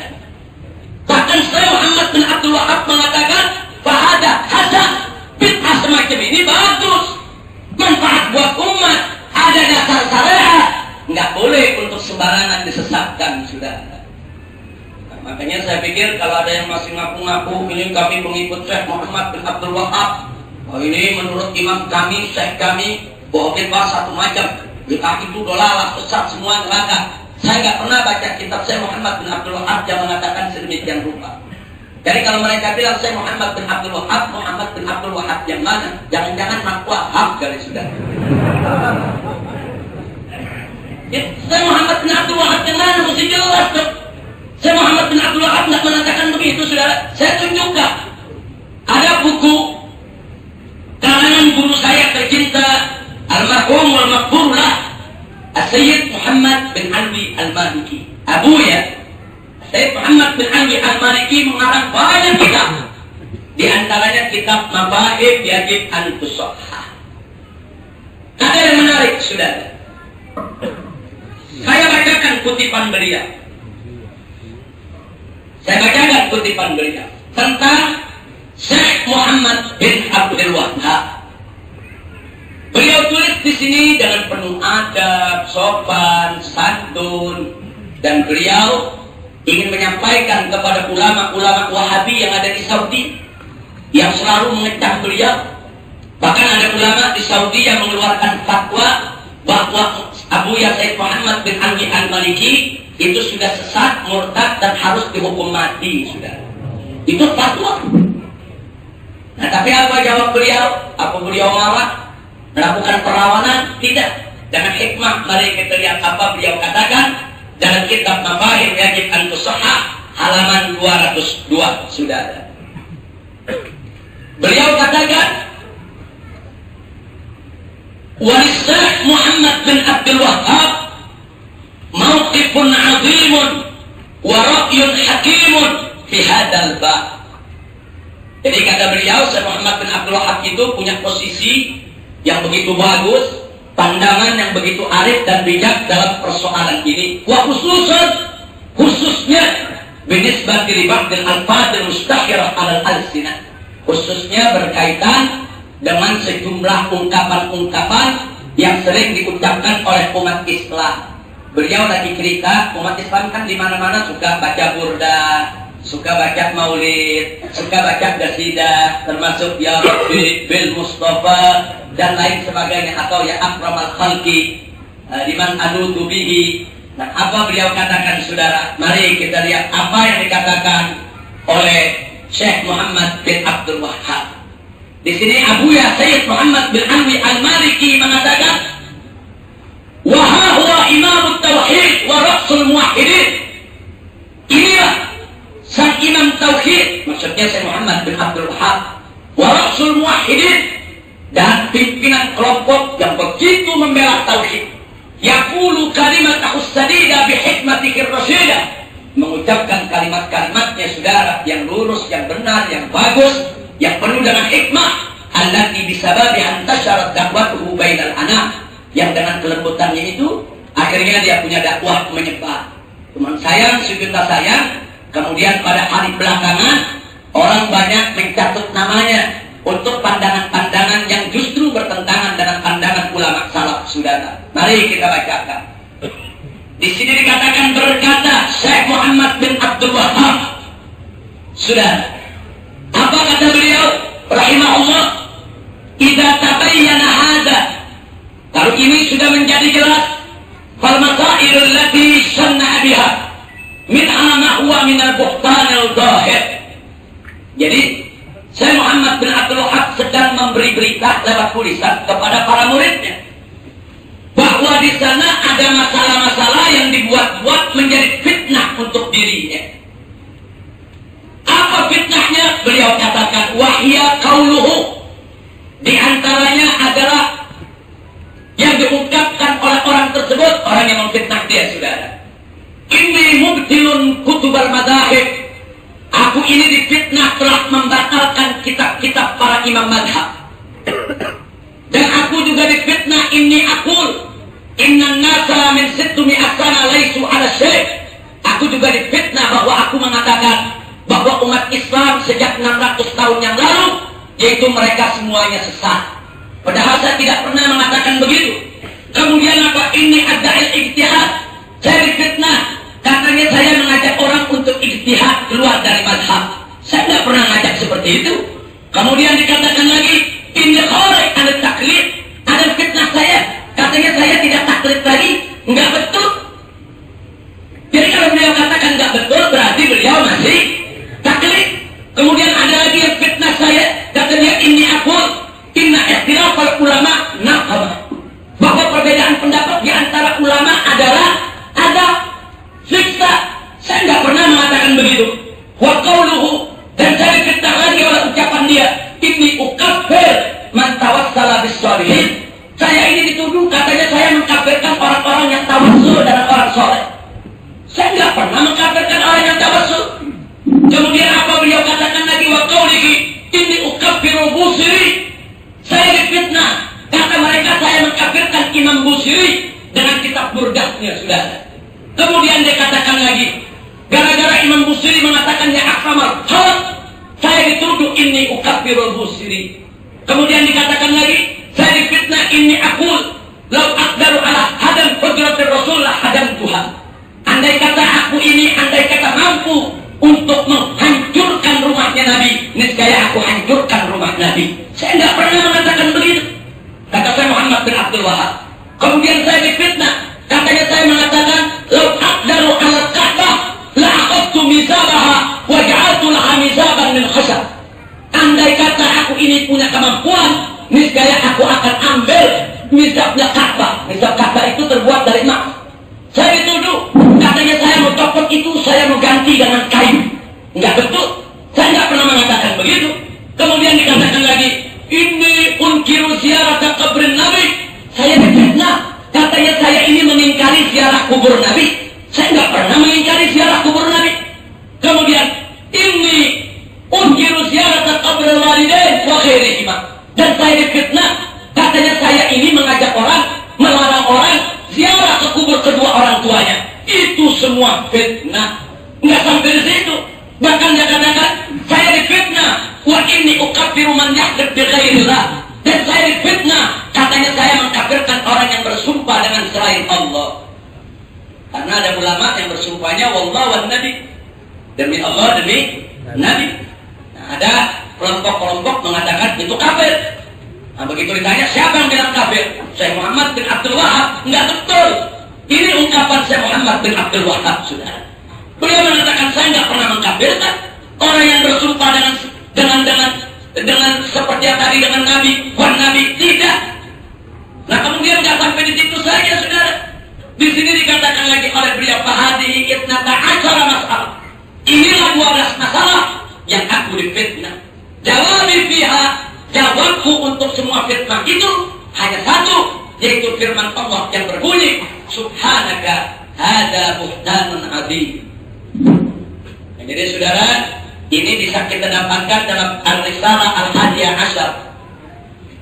Bahkan Syekh Muhammad bin Abdul Wahhab mengatakan, "Fahada hasan." Bid'ah semacam ini bagus, manfaat buat umat, ada dasar syariat, nggak boleh untuk sembarangan disesatkan, saudara. Nah, makanya saya pikir kalau ada yang masih ngaku-ngaku ini kami pengikut Syekh Muhammad bin Abdul Wahhab, oh ini menurut imam kami, syekh kami, bahwa bid'ah satu macam, bid'ah itu dolalah, sesat semua neraka. Saya nggak pernah baca kitab Syekh Muhammad bin Abdul Wahhab yang mengatakan sedemikian rupa. Jadi kalau mereka bilang Syekh Muhammad bin Abdul Wahhab, Muhammad bin Abdul Wahhab yang mana? Jangan-jangan Mak Wahhab kali sudah. Syekh Muhammad bin Abdul Wahhab yang mana? Mesti jelas dong. Syekh Muhammad bin Abdul Wahhab nggak mengatakan begitu, saudara. Saya tunjukkan. Ada buku karangan guru saya tercinta, almarhum wal maghfurlah, Sayyid Muhammad bin Alwi Al-Maliki. Abu ya, Sayyid Muhammad bin Ali Al-Maliki mengarang banyak kitab. Di antaranya kitab Mabahib Yajib an Tusahhah. Ada yang menarik, saudara. Saya bacakan kutipan beliau. Tentang Syekh Muhammad bin Abdul Wahhab. Beliau tulis di sini dengan penuh adab, sopan, santun, dan beliau ingin menyampaikan kepada ulama-ulama Wahabi yang ada di Saudi yang selalu mengecam beliau. Bahkan ada ulama di Saudi yang mengeluarkan fatwa bahwa Abu Sayyid Muhammad bin Ali Al-Maliki itu sudah sesat, murtad, dan harus dihukum mati, sudah. Itu fatwa. Nah, tapi apa jawab beliau? Apa beliau marah? Melakukan perlawanan? Tidak. Dengan hikmah, mari kita lihat apa beliau katakan dalam kitab Mabahib Yajib an Tusahhah halaman 202, saudara. Beliau katakan, Syekh Muhammad bin Abdul Wahhab mauqifun 'azimun wa ra'yun hakimun fi hadzal bab. Jadi kata beliau, Syekh Muhammad bin Abdul Wahhab itu punya posisi yang begitu bagus, pandangan yang begitu arif dan bijak dalam persoalan ini. Wa khususnya binisbati li ba'dil alfadil mustahirah 'alal alsinah. Khususnya berkaitan dengan sejumlah ungkapan-ungkapan yang sering diucapkan oleh umat Islam. Beliau lagi cerita, umat Islam kan di mana-mana suka baca burda, suka baca maulid, suka baca qasidah, termasuk ya Rabbi bil Mustafa dan lain sebagainya, atau ya akramal khalqi liman anudu bihi. Nah, apa beliau katakan, saudara? Mari kita lihat apa yang dikatakan oleh Syekh Muhammad bin Abdul Wahhab. Di sini Abu Sayyid Muhammad bin Ali Al-Maliki mengatakan, wa huwa imamut tauhid wa rasul muwahhidin. Inilah sang imam tauhid, maksudnya Syekh Muhammad bin Abdul Wahhab, wa rasul muwahhidin, dan pimpinan kelompok yang begitu membela tauhid. Yaqulu kalimatahu sadida bi hikmatihi rasyidah, mengucapkan kalimat-kalimatnya, saudara, yang lurus, yang benar, yang bagus, yang penuh dengan hikmah, allati bisababi antasyarat dakwatuhu bainal anam, yang dengan kelembutannya itu akhirnya dia punya dakwah menyebar. Cuman sayang, sejuta sayang, kemudian pada hari belakangan orang banyak mencatut namanya untuk pandangan-pandangan yang justru bertentangan dengan pandangan ulama salaf, saudara. Mari kita bacakan. Di sini dikatakan, berkata Syekh Muhammad bin Abdul Wahhab, saudara, apa kata beliau rahimahullah? Idza tabayyana hadza, kalau ini sudah menjadi jelas, fal masailul lati sanna biha minha ma huwa min al-buhtan al-zahir. Jadi Syekh Muhammad bin Abdul Wahhab sedang memberi berita lewat tulisan kepada para muridnya bahwa di sana ada masalah-masalah yang dibuat-buat menjadi fitnah untuk dirinya. Apa fitnahnya? Beliau katakan, wahya qauluhu, di antaranya adalah yang diungkapkan oleh orang tersebut, orang yang memfitnah dia, saudara. Inni mubtilun kutubal madahib, aku ini difitnah telah membatalkan kitab-kitab para imam madhab. Dan aku juga difitnah, inni akul innan nasa min sittumi asana laisu ala syekh. Aku juga difitnah bahwa aku mengatakan bahwa umat Islam sejak 600 tahun yang lalu, yaitu mereka semuanya sesat. Padahal saya tidak pernah mengatakan begitu. Kemudian apa? Ini ada ijtihad. Saya difitnah, katanya saya mengajak orang untuk ijtihad keluar dari mazhab. Saya tidak pernah ngajak seperti itu. Kemudian dikatakan lagi, ini kharij ada taklid. Ada fitnah saya, katanya saya tidak taklid lagi. Enggak betul. Jadi kalau beliau katakan enggak betul, berarti beliau masih taklid. Kemudian ada lagi yang fitnah saya, katanya ini akul inna ikhtilafal ulama naqamah, bahwa perbedaan pendapat di antara ulama adalah ada siksa. Saya enggak pernah mengatakan begitu. Wa qauluhu, dan saya fitnah lagi oleh ucapan dia, inni ukaffir man tawassala bis sholihin. Saya ini dituduh katanya saya mengkafirkan orang-orang yang tawassul dengan orang soleh. Saya enggak pernah mengkafirkan orang hanya tawassul. Kemudian apa beliau katakan lagi, wa qaulihi inni ukaffiru Busiri. Saya difitnah. Kata mereka saya mengkafirkan Imam Busiri dengan kitab burdahnya, saudara. Kemudian dia katakan lagi, gara-gara Imam Busiri mengatakan ya akramar khalaq, saya dituduh inni ukaffiru Busiri. Kemudian dikatakan lagi, saya difitnah inni aqul law aqdaru ala hadam hudratir Rasul la hadam Tuhan. Andai kata aku ini, andai kata mampu untuk menghancurkan rumahnya Nabi, niscaya aku hancurkan rumah Nabi. Saya tidak pernah mengatakan begitu. Kata saya Muhammad bin Abdul Wahab. Kemudian saya difitnah. Katanya saya mengatakan, "Lau aqdaru 'ala al-Ka'bah la akhadtu mizabaha wa ja'altu laha mizaban min khashab." Andai kata aku ini punya kemampuan, niscaya aku akan ambil mizabnya Ka'bah. Mizab Ka'bah itu terbuat dari emas. Saya dituduh, katanya saya mau copot itu, saya mau ganti dengan kayu. Enggak betul. Saya enggak pernah mengatakan begitu. Kemudian dikatakan lagi, ini unkiru ziarah kubur Nabi. Saya difitnah. Katanya saya ini mengingkari ziarah kubur Nabi. Saya enggak pernah mengingkari ziarah kubur Nabi. Kemudian, ini unkiru ziarah kubur walidain wa khairihima. Dan saya difitnah. Katanya saya ini mengajak orang, melarang orang ziarah ke kubur kedua orang tuanya. Itu semua fitnah. Enggak sampai di situ. Bahkan dia katakan, saya difitnah. Wa inni ukaffiru man yahlif bi ghairillah. Dan saya difitnah. Katanya saya mengkafirkan orang yang bersumpah dengan selain Allah. Karena ada ulama yang bersumpahnya wallah wan nabi. Demi Allah, demi Nabi. Nah, ada kelompok-kelompok mengatakan itu kafir. Nah, begitu ditanya siapa yang bilang kafir? Syekh Muhammad bin Abdul Wahab. Enggak betul. Ini ungkapan Syekh Muhammad bin Abdul Wahab, saudara. Beliau mengatakan saya enggak pernah mengkafirkan orang yang bersumpah dengan seperti yang tadi dengan Nabi, wan Nabi, tidak. Nah, kemudian enggak sampai di situ saja, saudara. Di sini dikatakan lagi oleh beliau, fahadihi itnata asyara masalah. Inilah 12 masalah yang aku difitnah. Jawabi fiha, jawabku untuk semua fitnah itu hanya satu, yaitu firman Allah yang berbunyi, subhanaka hada buhtanun adzim. Jadi saudara, ini bisa kita dapatkan dalam Ar-Risalah Al-Hadiyah Asyar,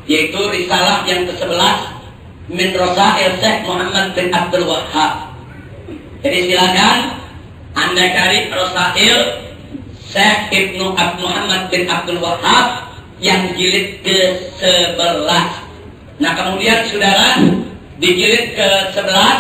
yaitu risalah yang ke-11 min Rasail Syekh Muhammad bin Abdul Wahab. Jadi silakan Anda cari Rasail Syekh Ibnu Muhammad bin Abdul Wahab yang jilid ke-11. Nah, kemudian saudara, di jilid ke-11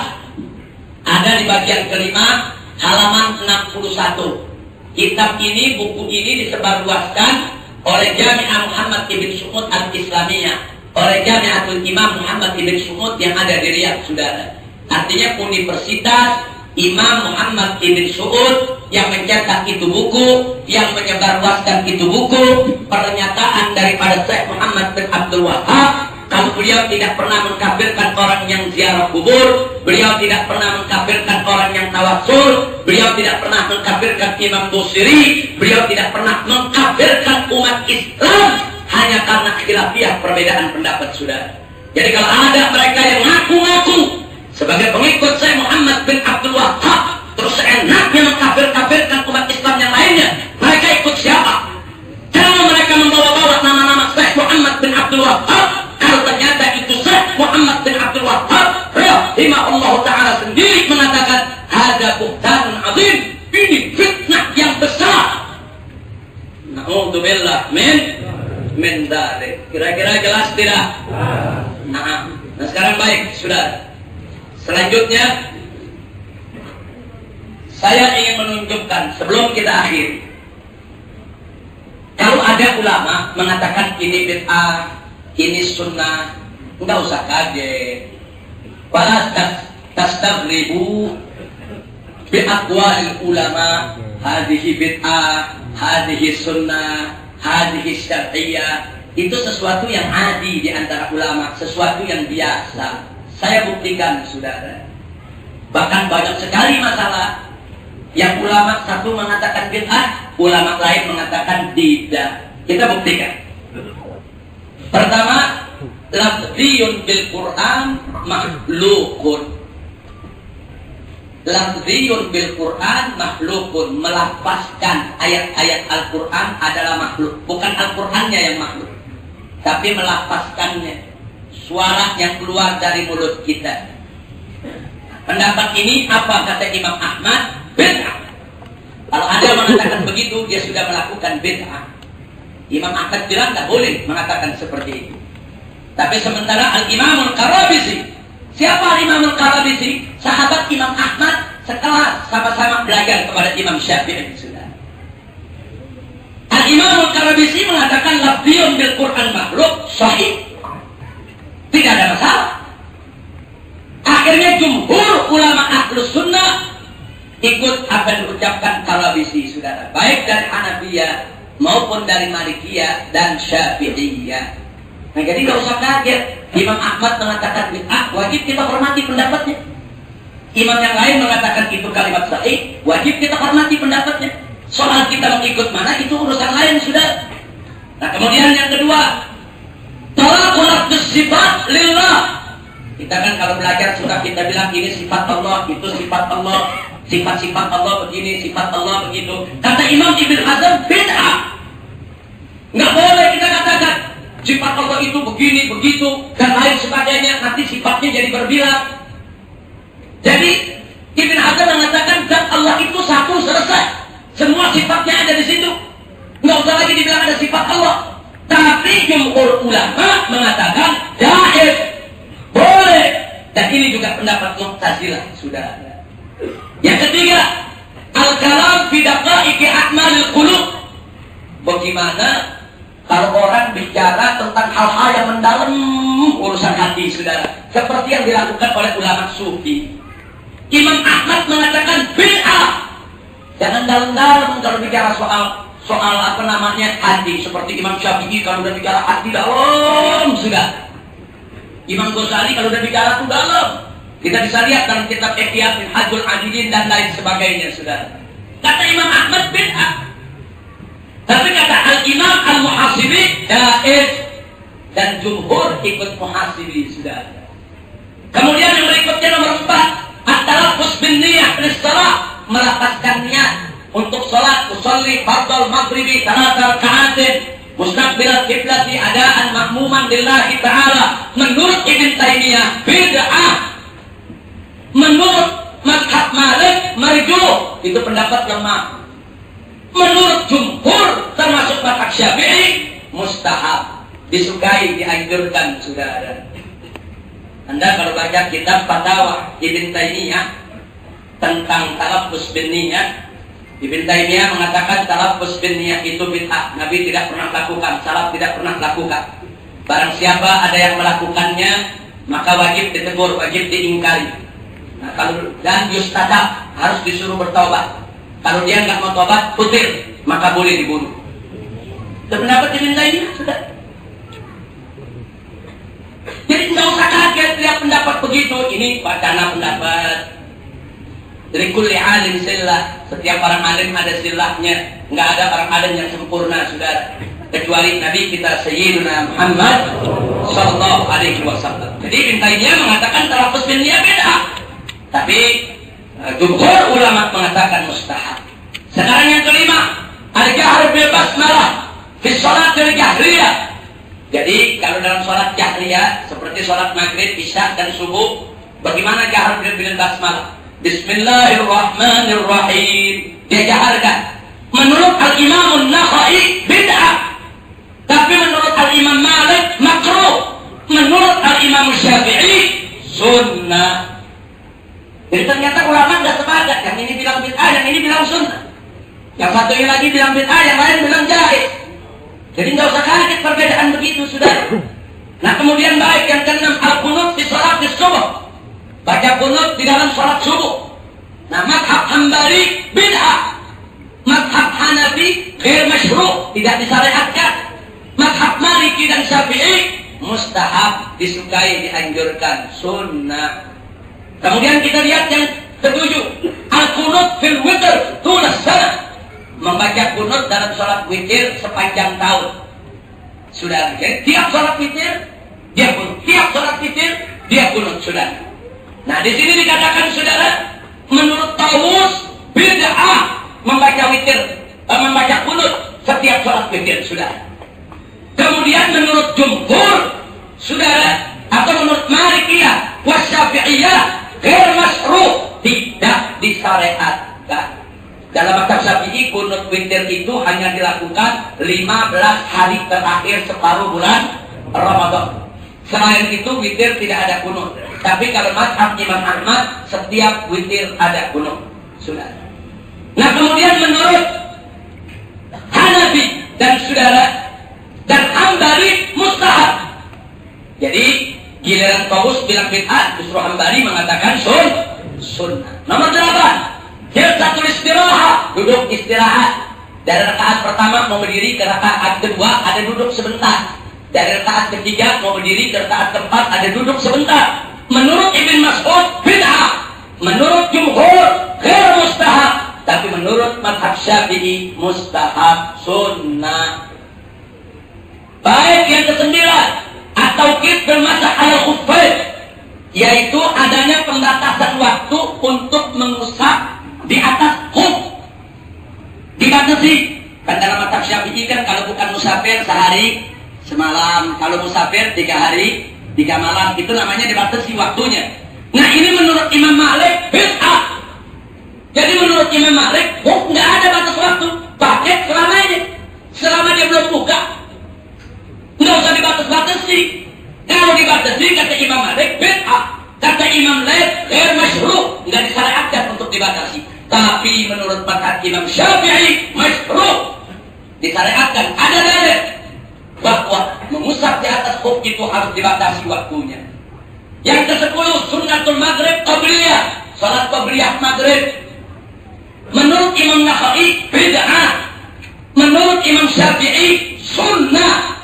ada di bagian kelima halaman 61. Kitab ini, buku ini disebarluaskan oleh Jami'ah Muhammad Ibn Sumud Al-Islamiyah, oleh Jami'atul Imam Muhammad Ibn Sumud yang ada di Riyadh, saudara. Artinya Universitas Imam Muhammad Ibn Sumud yang mencetak itu buku, yang menyebarluaskan itu buku, pernyataan daripada Syekh Muhammad bin Abdul Wahab. Kalau beliau tidak pernah mengkafirkan orang yang ziarah kubur, beliau tidak pernah mengkafirkan orang yang tawassul, beliau tidak pernah mengkafirkan Imam Busiri, beliau tidak pernah mengkafirkan umat Islam hanya karena khilafiyah perbedaan pendapat, saudara. Jadi kalau ada mereka yang ngaku-ngaku sebagai pengikut Syekh Muhammad bin Abdul Wahab, terus seenaknya mengkafir-kafirkan umat Islam yang lainnya, mereka ikut siapa? Jangan mereka membawa-bawa nama-nama Syekh Muhammad bin Abdul Wahab. Kalau ternyata itu Syekh Muhammad bin Abdul Wahab rahimahullah ta'ala sendiri mengatakan hada buhtanun azim, ini fitnah yang besar. Na'udzubillah min dzalik. Kira-kira jelas tidak? Nah, sekarang baik, sudah. Selanjutnya saya ingin menunjukkan sebelum kita akhiri. Kalau ada ulama mengatakan ini bid'ah, ini sunnah, enggak usah kaget. Wala tastaghribu bi aqwalil ulama, hadhihi bid'ah, hadhihi sunnah, hadhihi syar'iyyah. Itu sesuatu yang adi di antara ulama, sesuatu yang biasa. Saya buktikan, saudara. Bahkan banyak sekali masalah yang ulama satu mengatakan bid'ah, ulama lain mengatakan tidak. Kita buktikan. Pertama, lafziyun bil Quran makhlukun. lafziyun bil Quran makhlukun, melafazkan ayat-ayat Al-Quran adalah makhluk. Bukan Al-Qurannya yang makhluk, tapi melafazkannya, suara yang keluar dari mulut kita. Pendapat ini apa kata Imam Ahmad? Bid'ah. Kalau ada yang mengatakan begitu, dia sudah melakukan bid'ah. Imam Ahmad bilang tidak boleh mengatakan seperti itu. Tapi sementara Al-Imam Al-Qarabisi, siapa Imam Al-Qarabisi? Sahabat Imam Ahmad, sekelas, sama-sama belajar kepada Imam Syafi'i. Sudah. Al-Imam Al-Qarabisi mengatakan lafziyun bil Quran makhluk, sahih, tidak ada masalah. Akhirnya jumhur ulama Ahlus Sunnah ikut apa yang diucapkan Qarabisi, saudara, baik dari Hanafiyah maupun dari Malikiyah dan Syafi'iyah. Nah, jadi nggak usah kaget. Imam Ahmad mengatakan bid'ah, wajib kita hormati pendapatnya. Imam yang lain mengatakan itu kalimat sahih, wajib kita hormati pendapatnya. Soal kita mengikut mana itu urusan lain, sudah. Nah, kemudian yang kedua, talaqul sifat lillah. Kita kan kalau belajar suka kita bilang ini sifat Allah, itu sifat Allah, sifat-sifat Allah begini, sifat Allah begitu. Kata Imam Ibn Hazm, bid'ah. Nggak boleh kita katakan sifat Allah itu begini, begitu, dan lain sebagainya. Nanti sifatnya jadi berbilang. Jadi Ibn Hazm mengatakan zat Allah itu satu, selesai. Semua sifatnya ada di situ. Nggak usah lagi dibilang ada sifat Allah. Tapi jumhur ulama mengatakan jaiz, boleh. Dan ini juga pendapat Mu'tazilah, sudah ada. Yang ketiga, al-kalam fi daqaiqi a'malil qulub. Bagaimana kalau orang bicara tentang hal-hal yang mendalam urusan hati, saudara, seperti yang dilakukan oleh ulama sufi. Imam Ahmad mengatakan bid'ah. Jangan dalam-dalam kalau bicara soal apa namanya hati. Seperti Imam Syafi'i kalau udah bicara hati dalam, sudah. Imam Ghazali kalau udah bicara itu dalam. Kita bisa lihat dalam kitab Ihya Minhajul Abidin dan lain sebagainya, saudara. Kata Imam Ahmad bid'ah. Tapi kata Al-Imam Al-Muhasibi jaiz, dan jumhur ikut Muhasibi, sudah. Kemudian yang berikutnya nomor 4, at-talaffuz bin niyyah fi shalah, melafazkan niat untuk salat. Usolli fardhal maghribi 3 raka'atin mustaqbilal qiblati adaan ma'muman lillahi ta'ala. Menurut Ibn Taimiyah bid'ah. Menurut mazhab Malik marjuh, itu pendapat lemah. Menurut jumhur termasuk mazhab Syafi'i mustahab, disukai, dianjurkan, saudara. Anda kalau baca kitab Fatawa Ibn Taimiyah tentang talaffuz bin niyyah, Ibn Taimiyah mengatakan talaffuz bin niyyah itu bid'ah. Nabi tidak pernah lakukan, salaf tidak pernah lakukan. Barang siapa ada yang melakukannya, maka wajib ditegur, wajib diingkari. Nah, kalau dan yustatab, harus disuruh bertobat. Kalau dia nggak mau tobat, putir, maka boleh dibunuh. Itu pendapat Ibn Taimiyah, sudah. Jadi nggak usah kaget lihat pendapat begitu. Ini wacana pendapat. Dari kulli alim sillah, setiap orang alim ada silahnya. Nggak ada orang alim yang sempurna, saudara. Kecuali Nabi kita Sayyidina Muhammad Sallallahu Alaihi Wasallam. Jadi Ibn Taimiyah mengatakan talaffuz bin niyyah bid'ah. Tapi jumhur ulama mengatakan mustahab. Sekarang yang kelima, al-jahr bil basmalah fi shalatil jahriyah. Jadi kalau dalam salat jahriyah seperti salat maghrib, isya dan subuh, bagaimana jahr bil basmalah? Bismillahirrahmanirrahim. Dia jaharkan. Menurut Al-Imam An-Nakhai bid'ah. Tapi menurut Al-Imam Malik makruh. Menurut Al-Imam Syafi'i sunnah. Jadi ternyata ulama nggak sepakat. Yang ini bilang bid'ah, yang ini bilang sunnah. Yang satunya lagi bilang bid'ah, yang lain bilang jaiz. Jadi nggak usah kaget perbedaan begitu, sudah. Nah, kemudian baik yang keenam, al-qunut di salat subuh. Baca qunut di dalam salat subuh. Nah, mazhab Hambali bid'ah. Mazhab Hanafi ghair masyru', tidak disyariatkan. Mazhab Maliki dan Syafi'i mustahab, disukai, dianjurkan, sunnah. Kemudian kita lihat yang ketujuh, al-qunut fil witr tulas sana. Membaca qunut dalam salat witir sepanjang tahun. Sudah, jadi tiap salat witir dia qunut, tiap salat witir dia qunut, sudah. Nah, di sini dikatakan, saudara, Menurut Tawus, bid'ah membaca witir, membaca kunut setiap sholat witir, saudara. Kemudian menurut jumhur, saudara, atau menurut Malikiyah, Wasyafi'iyah, ghair masyru', tidak disyariatkan. Dalam mazhab Syafi'i, kunut witir itu hanya dilakukan 15 hari terakhir separuh bulan Ramadan. Selain itu witir tidak ada kunut. Tapi kalau mazhab Imam Ahmad, setiap witir ada kunut. Sudah. Nah, kemudian menurut Hanafi dan saudara dan Hambali mustahab. Jadi giliran Tawus bilang bid'ah, justru Hambali mengatakan sunnah. Nomor 8. Jalsatul istirahat, duduk istirahat. Dari rakaat pertama mau berdiri ke rakaat kedua ada duduk sebentar. Dari rakaat ketiga mau berdiri ke rakaat keempat ada duduk sebentar. Menurut Ibn Mas'ud bid'ah, menurut jumhur ghair mustahab, tapi menurut mazhab Syafi'i mustahab, sunnah. Baik, yang kesembilan, at-tauqid bermasah al-khuffain, yaitu adanya pembatasan waktu untuk mengusap di atas khuf. Dibatasi. Kan dalam mazhab Syafi'i kan kalau bukan musafir sehari semalam, kalau musafir 3 hari 3 malam, itu namanya dibatasi waktunya. Nah, ini menurut Imam Malik bid'ah. Jadi menurut Imam Malik, nggak ada batas waktu, pakai selama ini, selama dia belum buka, nggak usah dibatas-batasi. Kalau dibatasi kata Imam Malik bid'ah, kata Imam Laits ghair masyru', nggak disyariatkan untuk dibatasi. Tapi menurut mazhab Imam Syafi'i masyru', disyariatkan. Ada dalil bahwa mengusap di atas khuf itu harus dibatasi waktunya. Yang ke-10, sunnatul maghrib qabliyah, salat qabliyah maghrib. Menurut Imam Nakhai bid'ah, menurut Imam Syafi'i sunnah,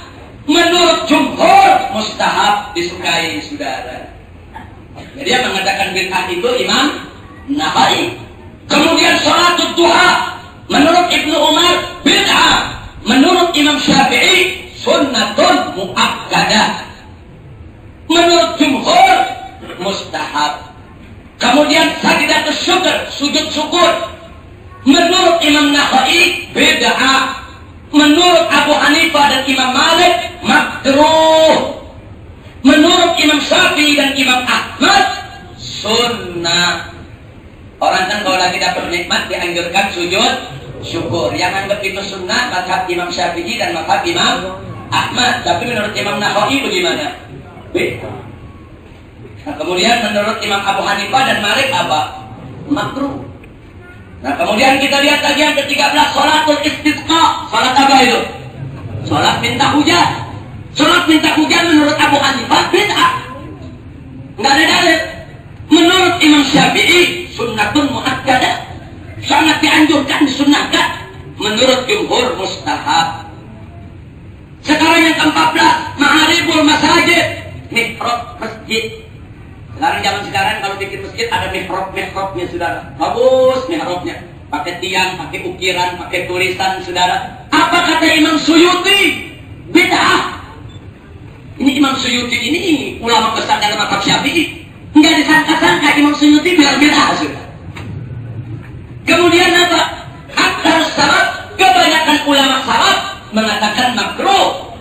menurut jumhur mustahab, disukai, saudara. Jadi yang mengatakan bid'ah itu Imam Nakhai. Kemudian salatul duha, menurut Ibnu Umar bid'ah, menurut Imam Syafi'i sunnatun muakkadah, menurut jumhur mustahab. Kemudian sajdatus syukur, sujud syukur, menurut Imam Nakhai bid'ah, menurut Abu Hanifah dan Imam Malik makruh, menurut Imam Syafi'i dan Imam Ahmad sunnah. Orang kan kalau lagi dapat nikmat dianjurkan sujud syukur. Yang anggap itu sunnah mazhab Imam Syafi'i dan mazhab Imam Ahmad. Tapi menurut Imam Nakhai bagaimana? Nah, kemudian menurut Imam Abu Hanifah dan Malik apa? Makruh. Nah, kemudian kita lihat lagi yang ke-13, sholatul istisqa. Sholat apa itu? Sholat minta hujan. Sholat minta hujan menurut Abu Hanifah bid'ah, nggak ada dalil. Menurut Imam Syafi'i sunnatun muakkadah, sangat dianjurkan, disunnahkan. Menurut jumhur mustahab. Sekarang yang ke-14, ma'aribul masajid, mihrab masjid. Zaman sekarang kalau bikin masjid ada mihrabnya, saudara. Bagus mihrabnya, pakai tiang, pakai ukiran, pakai tulisan, saudara. Apa kata Imam Suyuti? Bid'ah. Ini Imam Suyuti ini ulama besar dalam mazhab Syafi'i. Enggak disangka-sangka Imam Suyuti bilang bid'ah, saudara. Kemudian apa? Aktsar salaf, kebanyakan ulama salaf mengatakan makruh.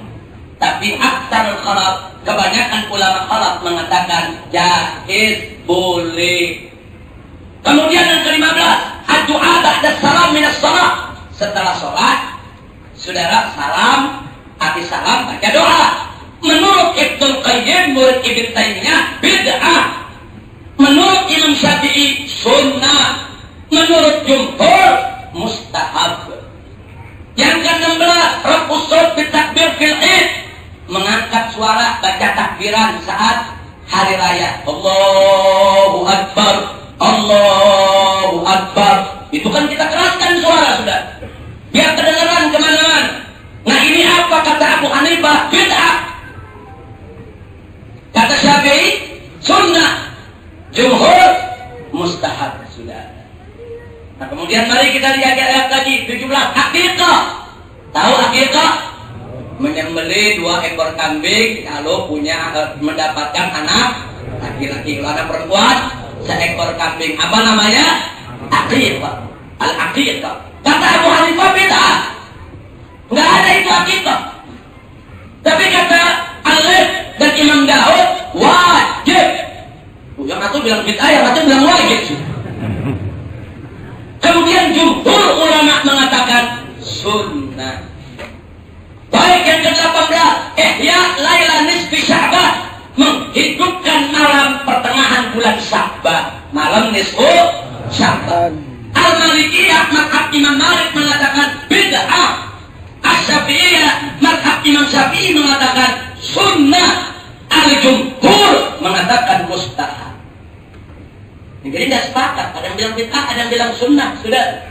Tapi aktsar khalaf, kebanyakan ulama khalaf mengatakan jaiz, boleh. Kemudian yang ke-15, ad-du'a ba'da salam minas shalah. Setelah sholat, saudara salam, habis salam baca doa. Menurut Ibnu Qayyim, murid Ibnu Taimiyah bid'ah. Menurut Imam Syafi'i sunnah. Menurut jumhur mustahab. Yang ke-16, raf'us shaut bitakbir fil id, mengangkat suara baca takbiran saat hari raya. Allahu Akbar, Allahu Akbar. Itu kan kita keraskan suara, sudah, biar kedengaran kemana-mana. Nah, ini apa kata Abu Hanifah? Bid'ah. Kata Syafi'i sunnah, jumhur mustahab, sudah. Nah, kemudian mari kita lihat lagi 17, akikah. Tahu akikah? Menyembelih 2 ekor kambing kalau punya mendapatkan anak laki-laki. Kalau anak perempuan seekor kambing. Apa namanya? Aqiqah. Al-aqiqah. Kata Abu Hanifah bid'ah. Nggak ada itu aqiqah. Tapi kata Alif dan Imam Daud wajib. Yang satu bilang bid'ah, yang satu bilang wajib. Kemudian jumhur ulama mengatakan sunnah. Baik, yang ke-18, Ihya Laila Nisfi Sya'ban, menghidupkan malam pertengahan bulan Sya'ban, malam nisfu Sya'ban. Al-Malikiyah mazhab Imam Malik mengatakan bid'ah. Asy-Syafi'iyah mazhab Imam Syafi'i mengatakan sunnah. Al-Jumhur mengatakan mustahab. Jadi tidak sepakat, ada yang bilang bid'ah, ada yang bilang sunnah. Sudah.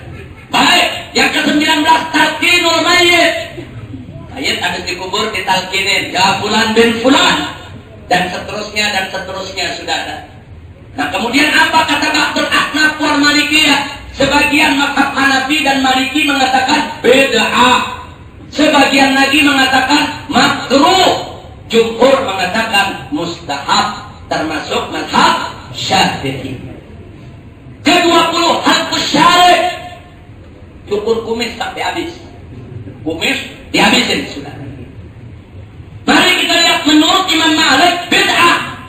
Baik, yang ke-19 talqinul mayyit. Mayit habis dikubur ditalkinin, ya fulan bin fulan, dan seterusnya sudah ada. Nah, kemudian apa kata Ba'dul Ahnaf wal Malikiyah? Sebagian mazhab Hanafi dan Maliki mengatakan bid'ah. Sebagian lagi mengatakan makruh. Jumhur mengatakan mustahab, termasuk mazhab Syafi'i. Ke-20 halqus syarib. Cukur kumis sampai habis. Kumis dihabisin sudah. Mari kita lihat menurut Imam Malik bid'ah.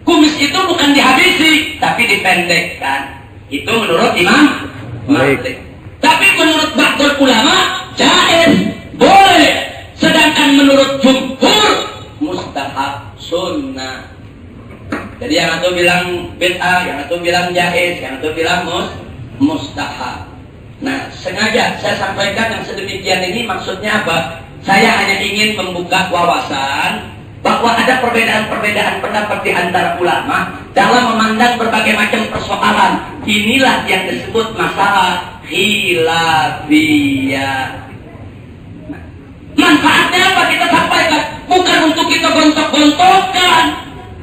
Kumis itu bukan dihabisi, tapi dipendekkan. Itu menurut Imam Malik. Tapi menurut ba'dul ulama jaiz, boleh. Sedangkan menurut jumhur mustahab, sunnah. Jadi yang satu bilang bid'ah, yang satu bilang jaiz, yang satu bilang mustahab. Nah, sengaja saya sampaikan yang sedemikian ini maksudnya apa? Saya hanya ingin membuka wawasan bahwa ada perbedaan-perbedaan pendapat di antara ulama dalam memandang berbagai macam persoalan. Inilah yang disebut masalah khilafiyah. Manfaatnya apa kita sampaikan? Bukan untuk kita gontok-gontokan,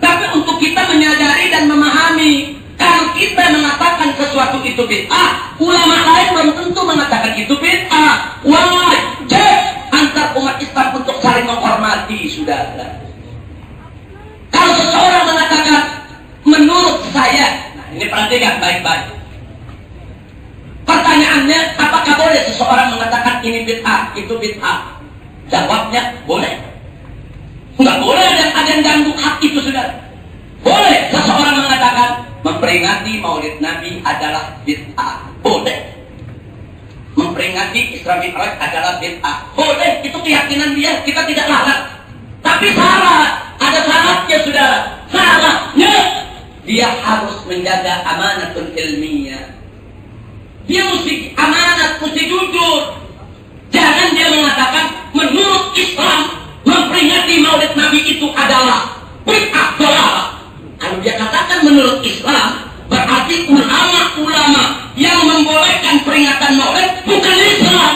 tapi untuk kita menyadari dan memahami. Kalau kita mengatakan sesuatu itu bid'ah, ulama lain belum tentu mengatakan itu bid'ah. Wajib antar umat Islam untuk saling menghormati, saudara. Kalau seseorang mengatakan menurut saya, nah ini perhatikan baik-baik. Pertanyaannya, apakah boleh seseorang mengatakan ini bid'ah, itu bid'ah? Jawabnya boleh. Enggak boleh ada yang ganggu hak itu, saudara. Boleh seseorang mengatakan memperingati Maulid Nabi adalah bid'ah. Boleh. Memperingati Isra Mi'raj adalah bid'ah. Boleh, itu keyakinan dia, kita tidak larang. Tapi salah, ada syaratnya, saudara. Syaratnya dia harus menjaga amanatul ilmiah. Dia mesti amanat, mesti jujur. Jangan dia mengatakan menurut Islam memperingati Maulid Nabi itu adalah bid'ah dalalah. Kalau dia katakan menurut Islam, berarti ulama-ulama yang membolehkan peringatan Maulid bukan Islam.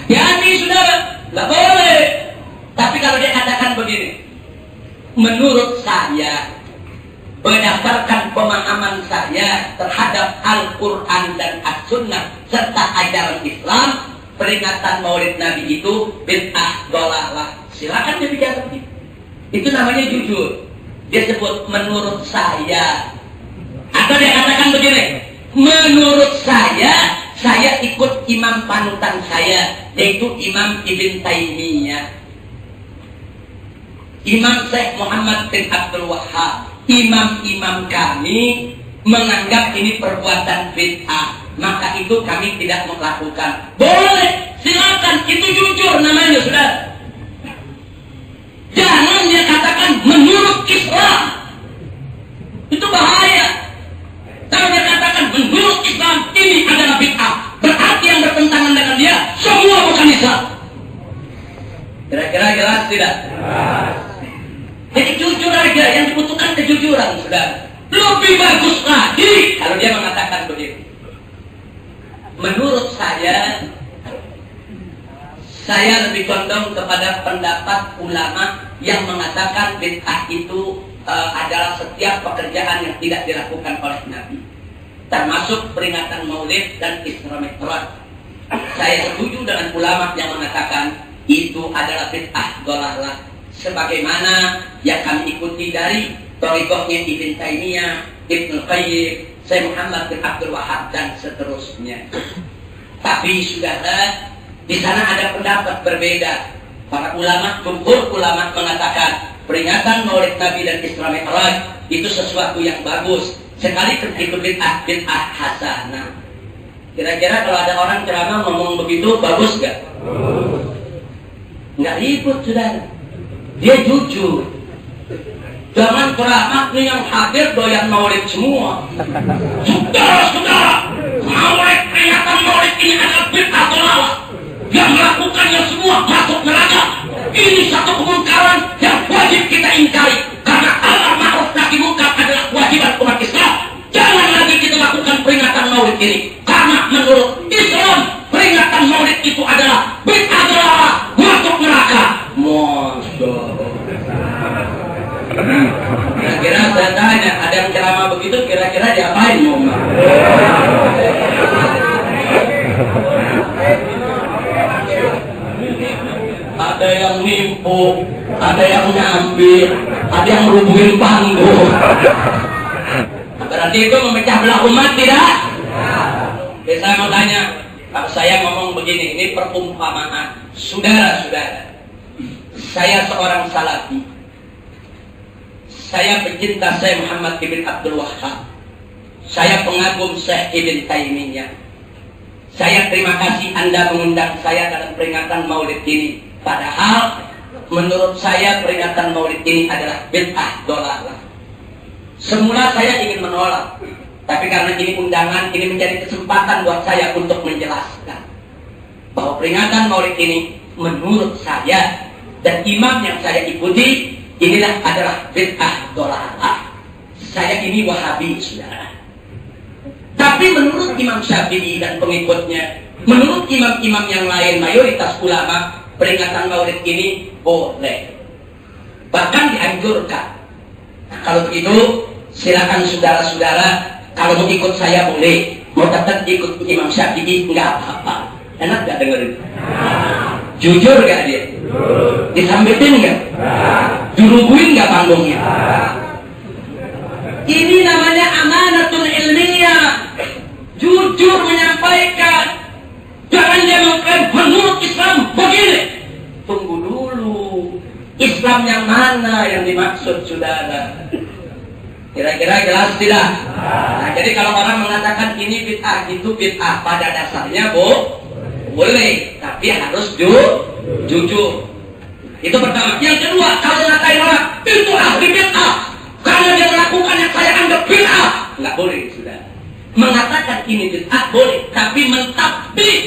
Hati-hati, saudara, nggak boleh. Tapi kalau dia katakan begini, menurut saya, berdasarkan pemahaman saya terhadap Al-Quran dan As-Sunnah serta ajaran Islam, peringatan Maulid Nabi itu bid'ah dalalah. Silakan dia bicara begitu. Itu namanya jujur. Dia sebut menurut saya. Atau dia katakan begini, menurut saya ikut imam panutan saya, yaitu Imam Ibn Taimiyah, Imam Syekh Muhammad bin Abdul Wahhab. Imam-imam kami menganggap ini perbuatan bid'ah, maka itu kami tidak melakukan. Boleh, silakan, itu jujur namanya, saudara. Jangan dia katakan menurut Islam, itu bahaya. Kalau dia katakan menurut Islam ini adalah bid'ah, berarti yang bertentangan dengan dia semua bukan Islam. Kira-kira jelas tidak? Jadi jujur aja, yang dibutuhkan kejujuran, saudara. Lebih bagus lagi kalau dia mengatakan begitu. Menurut saya lebih condong kepada pendapat ulama yang mengatakan bid'ah itu adalah setiap pekerjaan yang tidak dilakukan oleh Nabi, termasuk peringatan Maulid dan Isra Mi'raj. Saya setuju dengan ulama yang mengatakan itu adalah bid'ah dalalah, sebagaimana yang kami ikuti dari Thariqahnya Ibn Taimiyah, Ibnu Qayyim, Syekh Muhammad bin Abdul Wahab dan seterusnya. Tapi saudara, di sana ada pendapat berbeda. Para ulama, jumhur ulama mengatakan peringatan Maulid Nabi dan Isra Mi'raj itu sesuatu yang bagus. Sekali itu bid'ah hasanah. Kira-kira kalau ada orang ceramah ngomong begitu bagus gak? Nggak ribut saudara. Dia jujur. Jangan ceramah nih yang hadir doyan Maulid semua. Saudara-saudara, Maulid, peringatan Maulid ini adalah bid'ah dalalah. Yang melakukannya semua masuk neraka. Ini satu kemungkaran yang wajib kita ingkari. Karena amar ma'ruf nahi munkar adalah kewajiban umat Islam. Jangan lagi kita lakukan peringatan Maulid ini. Karena menurut Islam, peringatan Maulid itu adalah bid'ah dalalah, masuk neraka. Masya Allah. Kira-kira saya tanya, ada yang ceramah begitu, kira-kira diapain mau? Ada yang nipu, ada yang nyambil, ada yang merubuhin panggung. Berarti itu memecah belah umat, tidak? Jadi saya mau tanya, kalau saya ngomong begini, ini perumpamaan. Saudara-saudara, saya seorang salafi. Saya pecinta Syekh Muhammad bin Abdul Wahab. Saya pengagum Syekh Ibn Taimiyah. Saya terima kasih Anda mengundang saya dalam peringatan Maulid ini. Padahal menurut saya peringatan Maulid ini adalah bid'ah dalalah. Semula saya ingin menolak, tapi karena ini undangan, ini menjadi kesempatan buat saya untuk menjelaskan bahwa peringatan Maulid ini menurut saya dan imam yang saya ikuti, inilah adalah bid'ah dalalah. Saya ini Wahabi, saudara. Tapi menurut Imam Syafi'i dan pengikutnya, menurut imam-imam yang lain, mayoritas ulama, peringatan Maulid ini boleh, bahkan dianjurkan. Nah, kalau begitu, silakan saudara-saudara, kalau mau ikut saya boleh, mau tetap ikut Imam Syafi'i nggak apa-apa. Enak nggak dengerin? Jujur gak dia? Disambitin gak? Dirubuhin gak panggungnya? Ini namanya amanatun ilmiah. Jujur menyampaikan. Jangan dia mengklaim menurut Islam begini. Tunggu dulu. Islam yang mana yang dimaksud, saudara? Kira-kira jelas tidak? Nah, jadi kalau orang mengatakan ini bid'ah, itu bid'ah, pada dasarnya boleh, tapi harus jujur. Itu pertama. Yang kedua, kalau ngatain orang itu ahli bid'ah karena dia melakukan yang saya anggap bid'ah, nggak boleh, sudah. Mengatakan ini bid'ah boleh, tapi mentabik,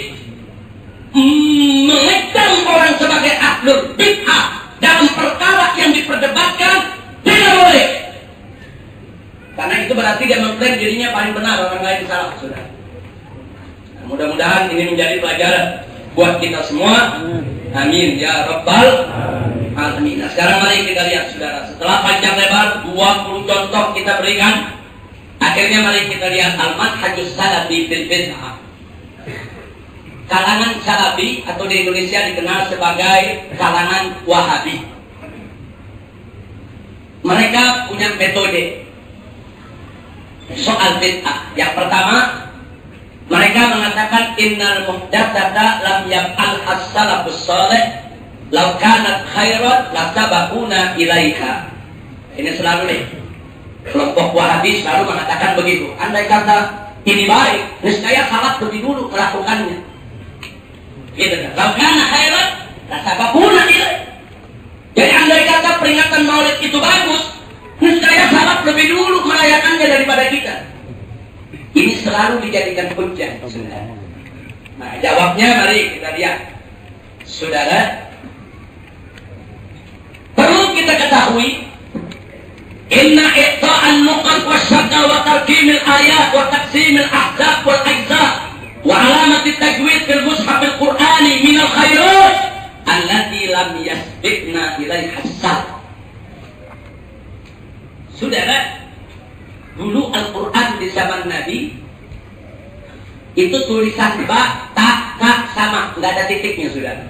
mengecam orang sebagai ahlul bid'ah dalam perkara yang diperdebatkan tidak boleh. Karena itu berarti dia mengklaim dirinya paling benar, orang lain salah, sudah. Mudah-mudahan ini menjadi pelajaran buat kita semua. Amin ya rabbal alamin. Nah, sekarang mari kita lihat, saudara. Setelah panjang lebar 20 contoh kita berikan, akhirnya mari kita lihat al-manhajus salafi fil bid'ah. Kalangan salafi atau di Indonesia dikenal sebagai kalangan Wahabi. Mereka punya metode soal bid'ah. Yang pertama, mereka mengatakan innal muhdatsata lam yaf'al as-salafus salih law kanat khairan lasabaquna ilaiha. Ini selalu nih, kelompok Wahabi selalu mengatakan begitu. Andai kata ini baik, niscaya salaf lebih dulu melakukannya. Gitu kan? Law kana khairan lasabaquna ilaiha. Jadi andai kata peringatan Maulid itu bagus, niscaya salaf lebih dulu merayakannya daripada kita. Ini selalu dijadikan hujjah, saudara. Nah, jawabnya mari kita lihat, saudara. Perlu kita ketahui, inna iqta'an nuqat wa syadda wa tarkimil ayat wa taqsimil ahzab wal ajza wa alamat tajwid fil mushaf al-Qur'ani min al-khairat allati lam yasbiqna ilaiha as-salaf. Saudara, dulu Al-Quran di zaman Nabi itu tulisan ba, ta, ka sama, nggak ada titiknya, saudara.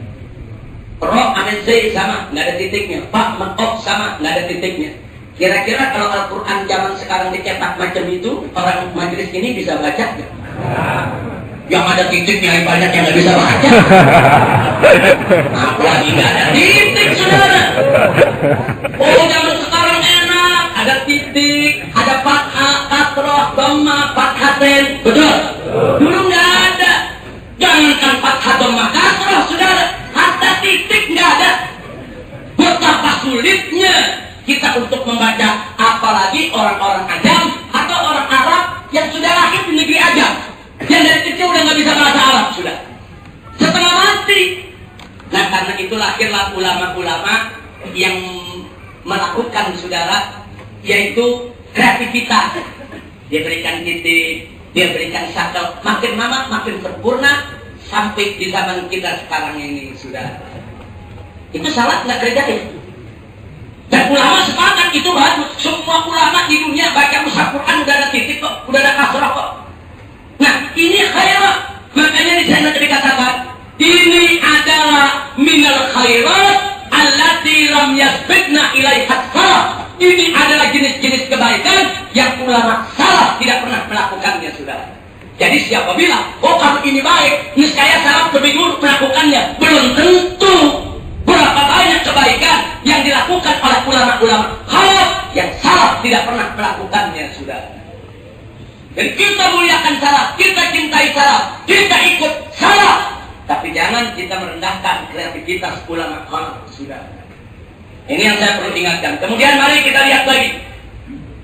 Ro, amin, z sama, nggak ada titiknya. Fa, men, ok sama, nggak ada titiknya. Kira-kira kalau Al-Quran zaman sekarang dicetak macam itu, orang majelis ini bisa baca nggak? Yang ada titiknya banyak yang nggak bisa baca. Apalagi nggak ada titik, saudara. Oh, zaman sekarang enak, ada titik, ada fathah, kasroh, dhamma, fathaten, betul? Dulu nggak ada. Jangankan fathah, dhamma, kasroh, saudara, hatta titik nggak ada. Betapa sulitnya kita untuk membaca, apalagi orang-orang Ajam atau orang Arab yang sudah lahir di negeri Ajam, yang dari kecil udah nggak bisa bahasa Arab sudah setengah mati. Nah, karena itu lahirlah ulama-ulama yang melakukan, saudara, yaitu kreativitas. Dia berikan titik, dia berikan syakel, makin lama makin sempurna sampai di zaman kita sekarang ini, saudara. Itu salah nggak kerjain? Dan ulama sepakat itu bagus. Semua ulama di dunia baca mushaf Quran udah ada titik kok, udah ada kasrah kok. Nah, ini khairat. Makanya di sana dikatakan, ini adalah minal khairat allati lam yasbiqna ilaiha salaf. Ini adalah jenis-jenis kebaikan yang ulama salaf tidak pernah melakukannya, saudara. Jadi siapa bilang, oh kalau ini baik, niscaya salaf lebih dulu melakukannya? Belum tentu. Berapa banyak kebaikan yang dilakukan oleh ulama-ulama khalaf yang salaf tidak pernah melakukannya, saudara. Dan kita muliakan salaf, kita cintai salaf, kita ikut salaf. Tapi jangan kita merendahkan kreativitas ulama khalaf, saudara. Ini yang saya perlu ingatkan. Kemudian mari kita lihat lagi.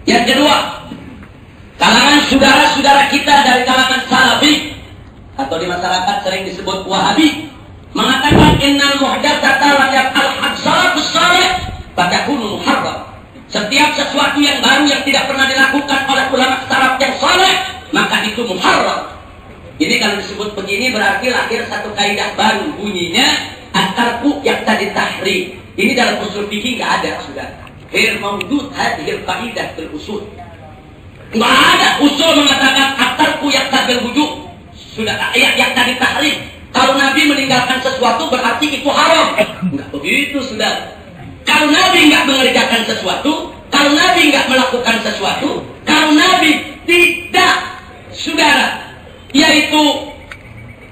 Yang kedua, kalangan saudara-saudara kita dari kalangan salafi atau di masyarakat sering disebut wahabi mengatakan innal muhdatsata lam yaqal hadsalafus salih fatakunu muharram. Setiap sesuatu yang baru yang tidak pernah dilakukan oleh ulama salaf yang saleh, maka itu muharram. Jadi kalau disebut begini berarti lahir satu kaidah baru, bunyinya at-tarku yaqtadi tahrim. Ini dalam usul fikih enggak ada, sudah. Ghair mawjud hadhil qaidah fil usul. Enggak ada usul mengatakan at-tarku yaqtadi wujub. Sudah yaqtadi tahrim. Kalau Nabi meninggalkan sesuatu berarti itu haram. Enggak begitu, saudara. Kalau Nabi enggak mengerjakan sesuatu, kalau Nabi enggak melakukan sesuatu, kalau Nabi tidak, saudara, yaitu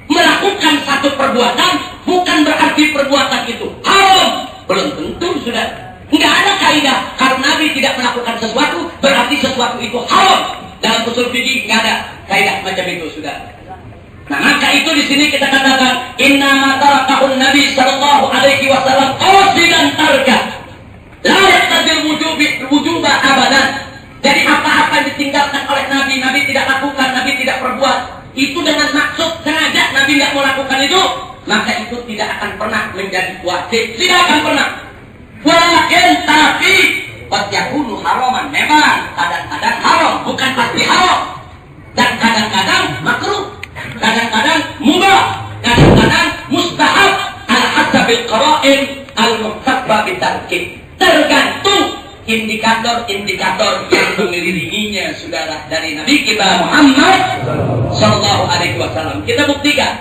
melakukan satu perbuatan, bukan berarti perbuatan itu haram. Belum tentu, saudara. Enggak ada kaidah kalau Nabi tidak melakukan sesuatu berarti sesuatu itu haram. Dalam usul fikih enggak ada kaidah macam itu, saudara. Nah, maka itu di sini kita katakan inna ma tarakahun Nabi sallallahu alaihi wasallam qasidan tarka la yaqtadil wujuba abadan. Jadi apa-apa yang ditinggalkan oleh Nabi, Nabi tidak lakukan, Nabi tidak perbuat, itu dengan maksud sengaja Nabi tidak melakukan itu, maka itu tidak akan pernah menjadi wajib, tidak akan pernah. Walakin tapi qad yakunu haraman, memang kadang-kadang haram, bukan pasti haram, dan kadang-kadang makruh, kadang-kadang mubah, kadang-kadang mustahab ala hasabil qara'in al-muhtabba bitarkih. Tergantung indikator-indikator yang mengelilinginya, saudara, dari Nabi kita Muhammad sallallahu alaihi wasallam. Kita buktikan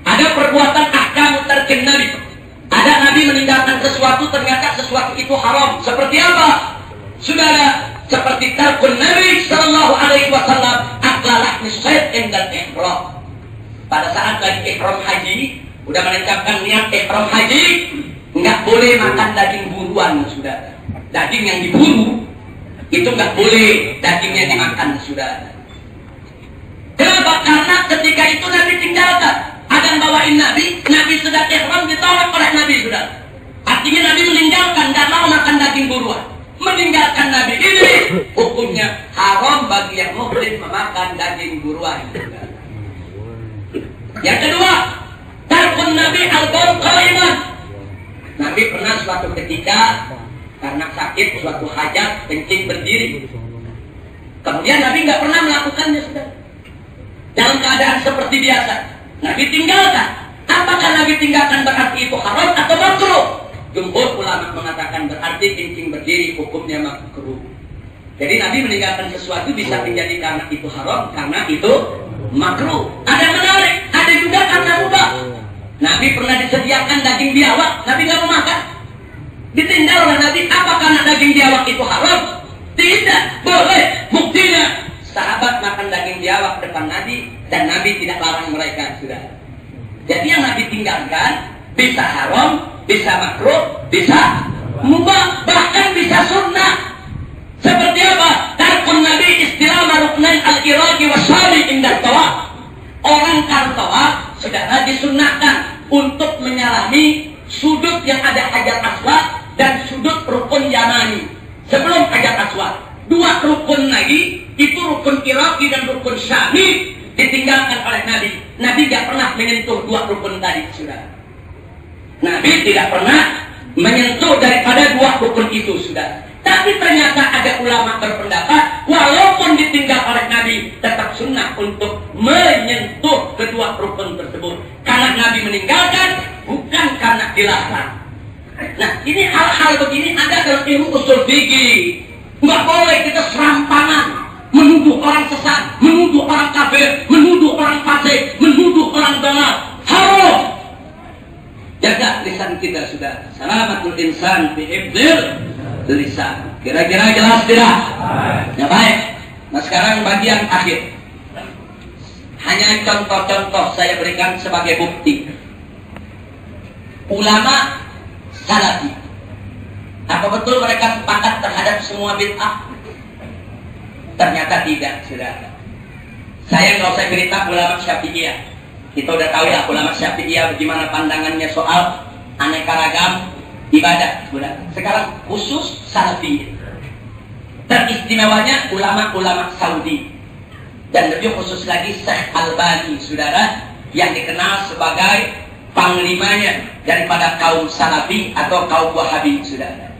ada perbuatan ahkam tarkin Nabi. Ada Nabi meninggalkan sesuatu, ternyata sesuatu itu haram. Seperti apa, saudara? Seperti tarkun Nabi sallallahu alaihi wasallam aklalah nisyad indal ihram. Pada saat lagi ihram haji, udah menancapkan niat ihram haji, nggak boleh makan daging buruan, saudara. Daging yang diburu itu nggak boleh dagingnya dimakan, saudara. Kenapa? Karena ketika itu Nabi tinggalkan. Ada yang bawain Nabi, Nabi sudah ihram ditolak oleh Nabi, saudara. Artinya Nabi meninggalkan, nggak mau makan daging buruan. Meninggalkan Nabi ini hukumnya haram bagi yang muhrim memakan daging buruan. Yang kedua, tarkun Nabi al-qaul qaiman. Nabi pernah suatu ketika karena sakit suatu hajat kencing berdiri. Kemudian Nabi nggak pernah melakukannya, saudara. Dalam keadaan seperti biasa, Nabi tinggalkan. Apakah Nabi tinggalkan berarti itu haram atau makruh? Jumhur ulama mengatakan berarti kencing berdiri hukumnya makruh. Jadi Nabi meninggalkan sesuatu bisa menjadi karena itu haram, karena itu makruh. Ada yang menarik, ada juga karena mubah. Nabi pernah disediakan daging biawak, Nabi nggak mau makan. Ditinggal oleh Nabi. Apa karena daging biawak itu haram? Tidak, boleh. Buktinya sahabat makan daging biawak depan Nabi dan Nabi tidak larang mereka, sudah. Jadi yang Nabi tinggalkan bisa haram, bisa makruh, bisa mubah, bahkan bisa sunnah. Seperti apa? Tarkun Nabi istilah maruknain al-iraqi wasabi indah tawaf. Orang kalau tawaf sudah disunnahkan untuk menyalami sudut yang ada hajar aswad dan sudut rukun yamani sebelum hajar aswad. Dua rukun lagi itu rukun iraqi dan rukun syami ditinggalkan oleh Nabi. Nabi tidak pernah menyentuh dua rukun tadi, sudah. Nabi tidak pernah menyentuh daripada dua rukun itu, sudah. Tapi ternyata ada ulama berpendapat walaupun ditinggal oleh Nabi tetap sunnah untuk menyentuh kedua rukun tersebut. Karena Nabi meninggalkan bukan karena dilarang. Nah, ini hal-hal begini ada dalam ilmu usul fikih. Nggak boleh kita serampangan menuduh orang sesat, menuduh orang kafir, menuduh orang fasik, menuduh orang dalal. Haram. Jaga lisan kita, sudah. Salamatul insan bi hifdzil lisan. Kira-kira jelas tidak? Ya baik. Nah sekarang bagian akhir. Hanya contoh-contoh saya berikan sebagai bukti. Ulama salafi. Apa betul mereka sepakat terhadap semua bid'ah? Ternyata tidak, sudah. Saya nggak usah cerita ulama Syafi'iyah. Kita udah tahu ya ulama Syafi'iyah bagaimana pandangannya soal aneka ragam ibadah, sudah. Sekarang khusus salafi. Teristimewanya ulama-ulama Saudi. Dan lebih khusus lagi Syekh Albani, saudara, yang dikenal sebagai panglimanya daripada kaum salafi atau kaum wahabi, saudara.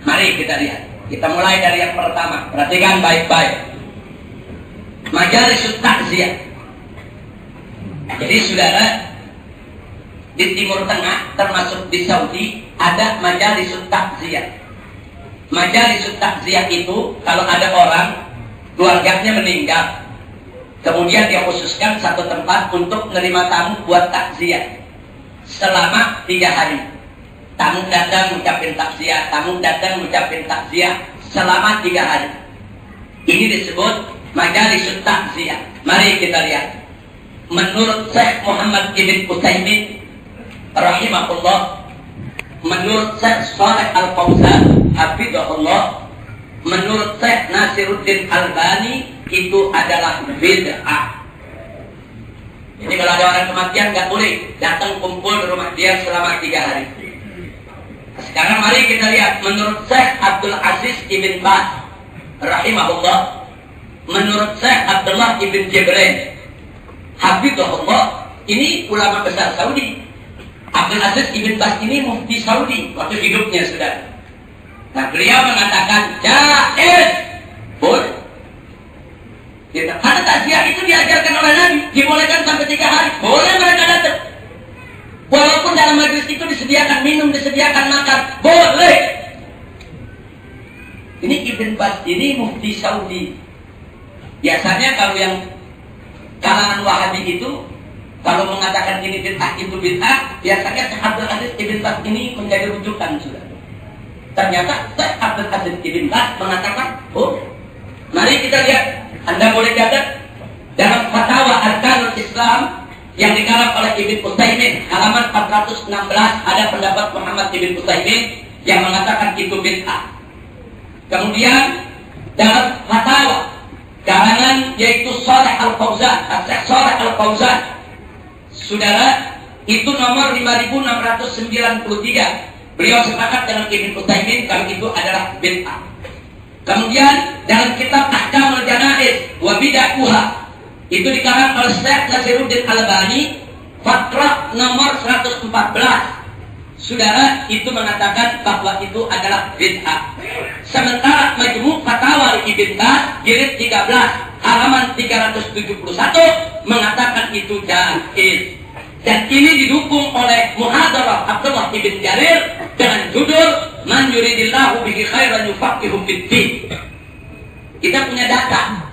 Mari kita lihat. Kita mulai dari yang pertama. Perhatikan baik-baik. Majalisut Takziah. Jadi saudara, di Timur Tengah termasuk di Saudi ada Majalisut Takziah. Majalisut Takziah itu kalau ada orang keluarganya meninggal, kemudian dia khususkan satu tempat untuk menerima tamu buat takziah selama 3 hari. Tamu datang mengucapkan takziah, tamu datang mengucapkan takziah selama 3 hari. Ini disebut Majalisut Takziah. Mari kita lihat. Menurut Syekh Muhammad Ibn Utsaimin rahimahullah, menurut Syekh Shalih Al-Fauzan hafizahullah, menurut Syekh Nasiruddin Albani itu adalah bid'ah. Jadi kalau ada orang kematian nggak boleh datang kumpul di rumah dia selama 3 hari. Sekarang mari kita lihat menurut Syekh Abdul Aziz Ibn Baz rahimahullah, menurut Syekh Abdullah Ibn Jibril hafizahullah, ini ulama besar Saudi. Abdul Aziz Ibn Baz ini mufti Saudi waktu hidupnya, sudah. Nah, beliau mengatakan jaiz, boleh. Karena takziah itu diajarkan oleh Nabi, dibolehkan sampai 3 hari, boleh mereka datang. Walaupun dalam majlis itu disediakan minum, disediakan makan, boleh. Ini Ibn Baz ini mufti Saudi. Biasanya kalau yang kalangan Wahabi itu kalau mengatakan ini bid'ah itu bid'ah, biasanya Syekh Abdul Aziz Ibn Baz ini menjadi rujukan, sudah. Ternyata Syekh Abdul Aziz Ibn Baz mengatakan, oh, mari kita lihat. Anda boleh catat dalam Fatwa Arkanul Islam yang dikarang oleh Ibn Utsaimin halaman 416 ada pendapat Muhammad Ibn Utsaimin yang mengatakan itu bid'ah. Kemudian dalam fatwa karangan yaitu Shalih Al-Fauzan, Syekh Shalih Al-Fauzan, saudara, itu nomor 5693. Beliau sepakat dengan Ibn Utsaimin kalau itu adalah bid'ah. Kemudian dalam kitab Ahkamul Janaiz wa Bid'ahuha itu dikarang oleh Syekh Nasiruddin Albani, Fatrah nomor 114. Saudara, itu mengatakan bahwa itu adalah bid'ah. Sementara Majmu' Fatawa Ibn Baz jilid 13 halaman 371 mengatakan itu jaiz. Dan ini didukung oleh Muhadarah Abdullah Ibn Jarir dengan judul Man yuridillahu bihi khairan yufaqihu fid-din. Kita punya data,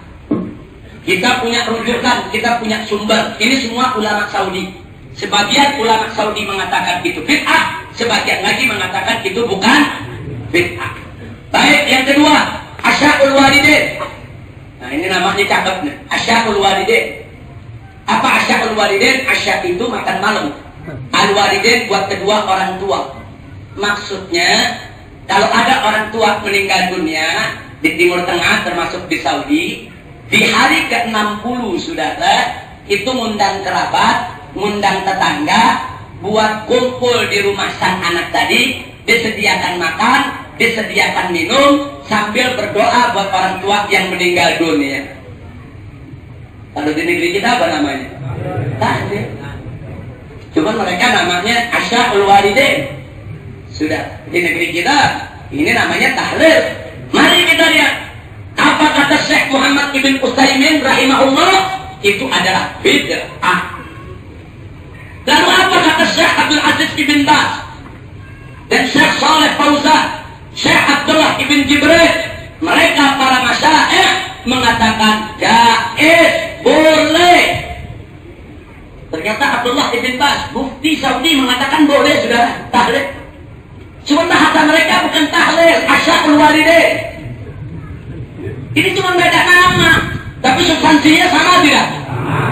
kita punya rujukan, kita punya sumber. Ini semua ulama Saudi. Sebagian ulama Saudi mengatakan itu bid'ah, sebagian lagi mengatakan itu bukan bid'ah. Baik, yang kedua, asya'ul walidin. Nah, ini namanya cakep nih, asya'ul walidin. Apa asya'ul walidin? Asya' itu makan malam. Al-walidin buat kedua orang tua. Maksudnya, kalau ada orang tua meninggal dunia di Timur Tengah, termasuk di Saudi, di hari ke-60 saudara, itu ngundang kerabat, ngundang tetangga, buat kumpul di rumah sang anak tadi, disediakan makan, disediakan minum, sambil berdoa buat orang tua yang meninggal dunia. Kalau di negeri kita apa namanya? Tahlil. Cuman mereka namanya asya'ul walidin. Sudah, di negeri kita ini namanya tahlil. Mari kita lihat apa kata Syekh Muhammad ibn Utsaimin rahimahullah, itu adalah bid'ah. Lalu apa kata Syekh Abdul Aziz ibn Baz dan Syekh Saleh Fauzan, Syekh Abdullah ibn Jibril, mereka para masyayikh mengatakan jaiz, boleh. Ternyata Abdullah ibn Baz, mufti Saudi, mengatakan boleh sudah tahlil. Cuma bahasa mereka bukan tahlil, asya'ul walidin. Ini cuma beda nama, tapi substansinya sama tidak?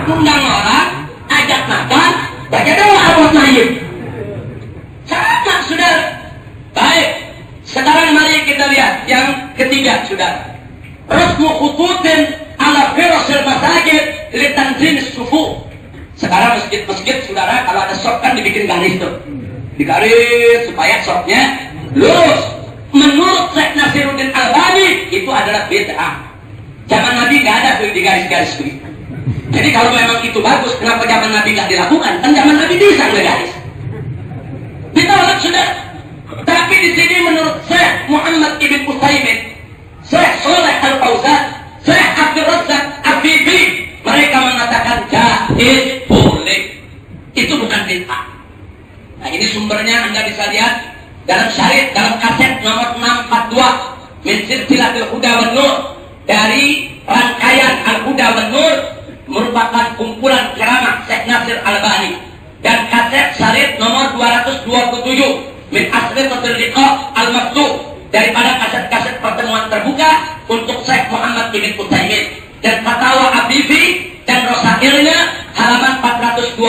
Undang orang, ajak makan, baca doa buat mayit. Sama, saudara. Baik, sekarang mari kita lihat yang ketiga, saudara. Rasmu khututin ala firasil masajid litanzim sufu. Sekarang masjid-masjid, saudara, kalau ada sok kan dibikin garis tuh. Digaris supaya soknya lurus. Menurut Syekh Nasiruddin Albani itu adalah bid'ah. Zaman Nabi nggak ada tuh digaris-garis tuh. Jadi kalau memang itu bagus, kenapa zaman Nabi nggak dilakukan? Kan zaman Nabi bisa ngegaris. Ditolak sudah. Tapi di sini menurut Syekh Muhammad ibn Utsaimin, Syekh Saleh Al Fauzan, Syekh Abdul Razzaq Afifi, mereka mengatakan jaiz, boleh. Itu bukan bid'ah. Nah, ini sumbernya Anda bisa lihat dalam syarih, dalam kaset nomor 642 min silsilatil huda wan nur, dari rangkaian Al-Huda wan Nur, merupakan kumpulan ceramah Syekh Nasir Albani, dan kaset syarih nomor 227 min asrifatul liqa al-maktub, daripada kaset-kaset pertemuan terbuka untuk Syekh Muhammad ibn Utsaimin, dan fatwa Afifi dan rosailnya halaman 412,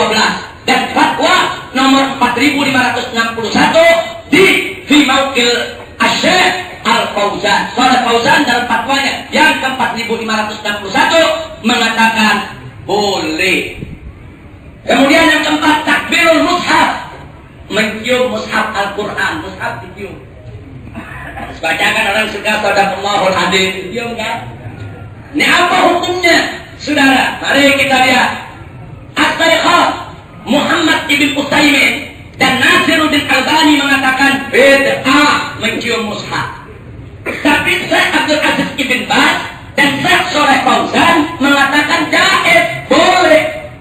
dan fatwa nomor 4561 di fi mauqil Asy-Syaikh Al-Fauzan, Saleh Fauzan, dalam fatwanya yang ke-4561 mengatakan boleh. Kemudian yang keempat, takbirul mushaf, mencium mushaf Al-Quran, mushaf dicium. Bacakan orang suka sadaqallahul adzim, dicium kan? Ini apa hukumnya, saudara? Mari kita lihat. As-Syeikh Muhammad ibn Utsaimin dan Nasiruddin Albani mengatakan bid'ah mencium mushaf. Tapi Syekh Abdul Aziz ibn Baz dan Syekh Saleh Fauzan mengatakan jaiz, boleh.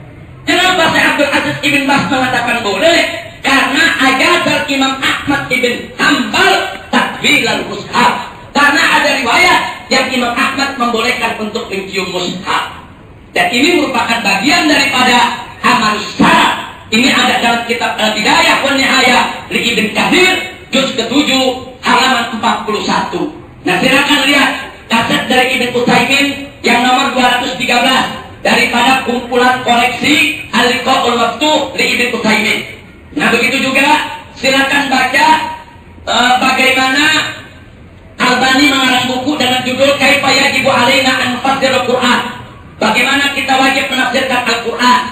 Kenapa Syekh Abdul Aziz ibn Baz mengatakan boleh? Karena ajazal Imam Ahmad ibn Hanbal takbilal mushaf. Karena ada riwayat yang Imam Ahmad membolehkan untuk mencium mushaf. Dan ini merupakan bagian daripada amal syarat. Ini ada dalam kitab Al-Bidayah wa Nihayah li Ibn Katsir, juz ke-7 halaman 41. Nah, silakan lihat kaset dari Ibn Utsaimin yang nomor 213 daripada kumpulan koleksi Al-Liqa'ul Maftuh li Ibn Utsaimin. Nah, begitu juga silakan baca bagaimana Albani mengarang buku dengan judul Kaifa Yajibu Alaina an Nufassirul Quran. Bagaimana kita wajib menafsirkan Al-Quran.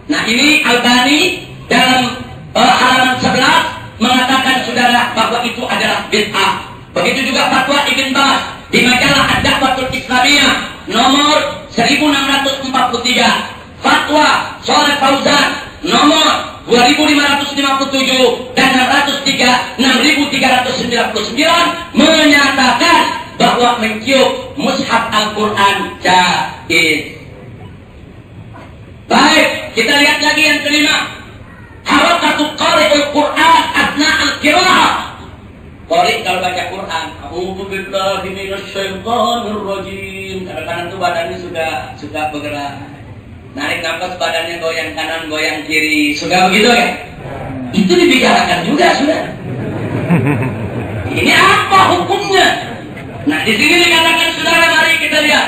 Nah, ini Albani dalam halaman 11 mengatakan, saudara, bahwa itu adalah bid'ah. Begitu juga fatwa Ibn Baz di majalah Ad-Da'watul Islamiyah nomor 1643, fatwa Saleh Fauzan nomor 2557 dan 6399 menyatakan bahwa mencium mushaf Al-Quran jaiz. Baik, kita lihat lagi yang kelima. Harakatul qari'ul Qur'an asna al-qira'ah. Qari kalau baca Quran, a'udzu billahi minasyaitonir rajim. Kadang-kadang tuh badannya suka bergerak. Narik nafas, badannya goyang kanan, goyang kiri. Sudah begitu ya? Itu dibicarakan juga, sudah. Ini apa hukumnya? Nah, di sini dikatakan saudara, mari kita lihat.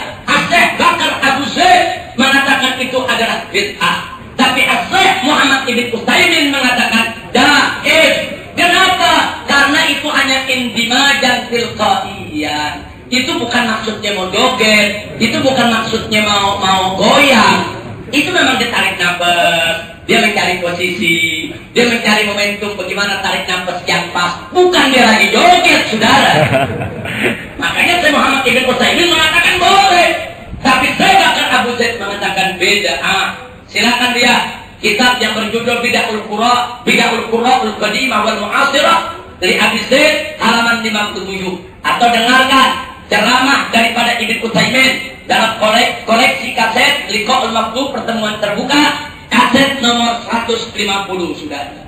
Syekh Bakar Abu Zaid mengatakan itu adalah bid'ah. Tapi Syekh Muhammad Ibn Utsaimin mengatakan jaiz. Kenapa? Karena itu hanya indimajan tilqaiyan. Itu bukan maksudnya mau joget, itu bukan maksudnya mau goyang. Itu memang dia tarik nafas, dia mencari posisi, dia mencari momentum bagaimana tarik nafas yang pas. Bukan dia lagi joget, saudara. Makanya saya Muhammad Ibn Utsaimin mengatakan boleh, tapi saya Bakar Abu Zaid mengatakan beda. Silakan lihat kitab yang berjudul Bid'ahul Qura Al-Qadimah wal Mu'asirah dari Abi Zaid halaman 57, atau dengarkan ceramah daripada Ibn Utsaimin dalam koleksi kaset Liqa'ul Maktub, pertemuan terbuka, kaset nomor 150, saudara.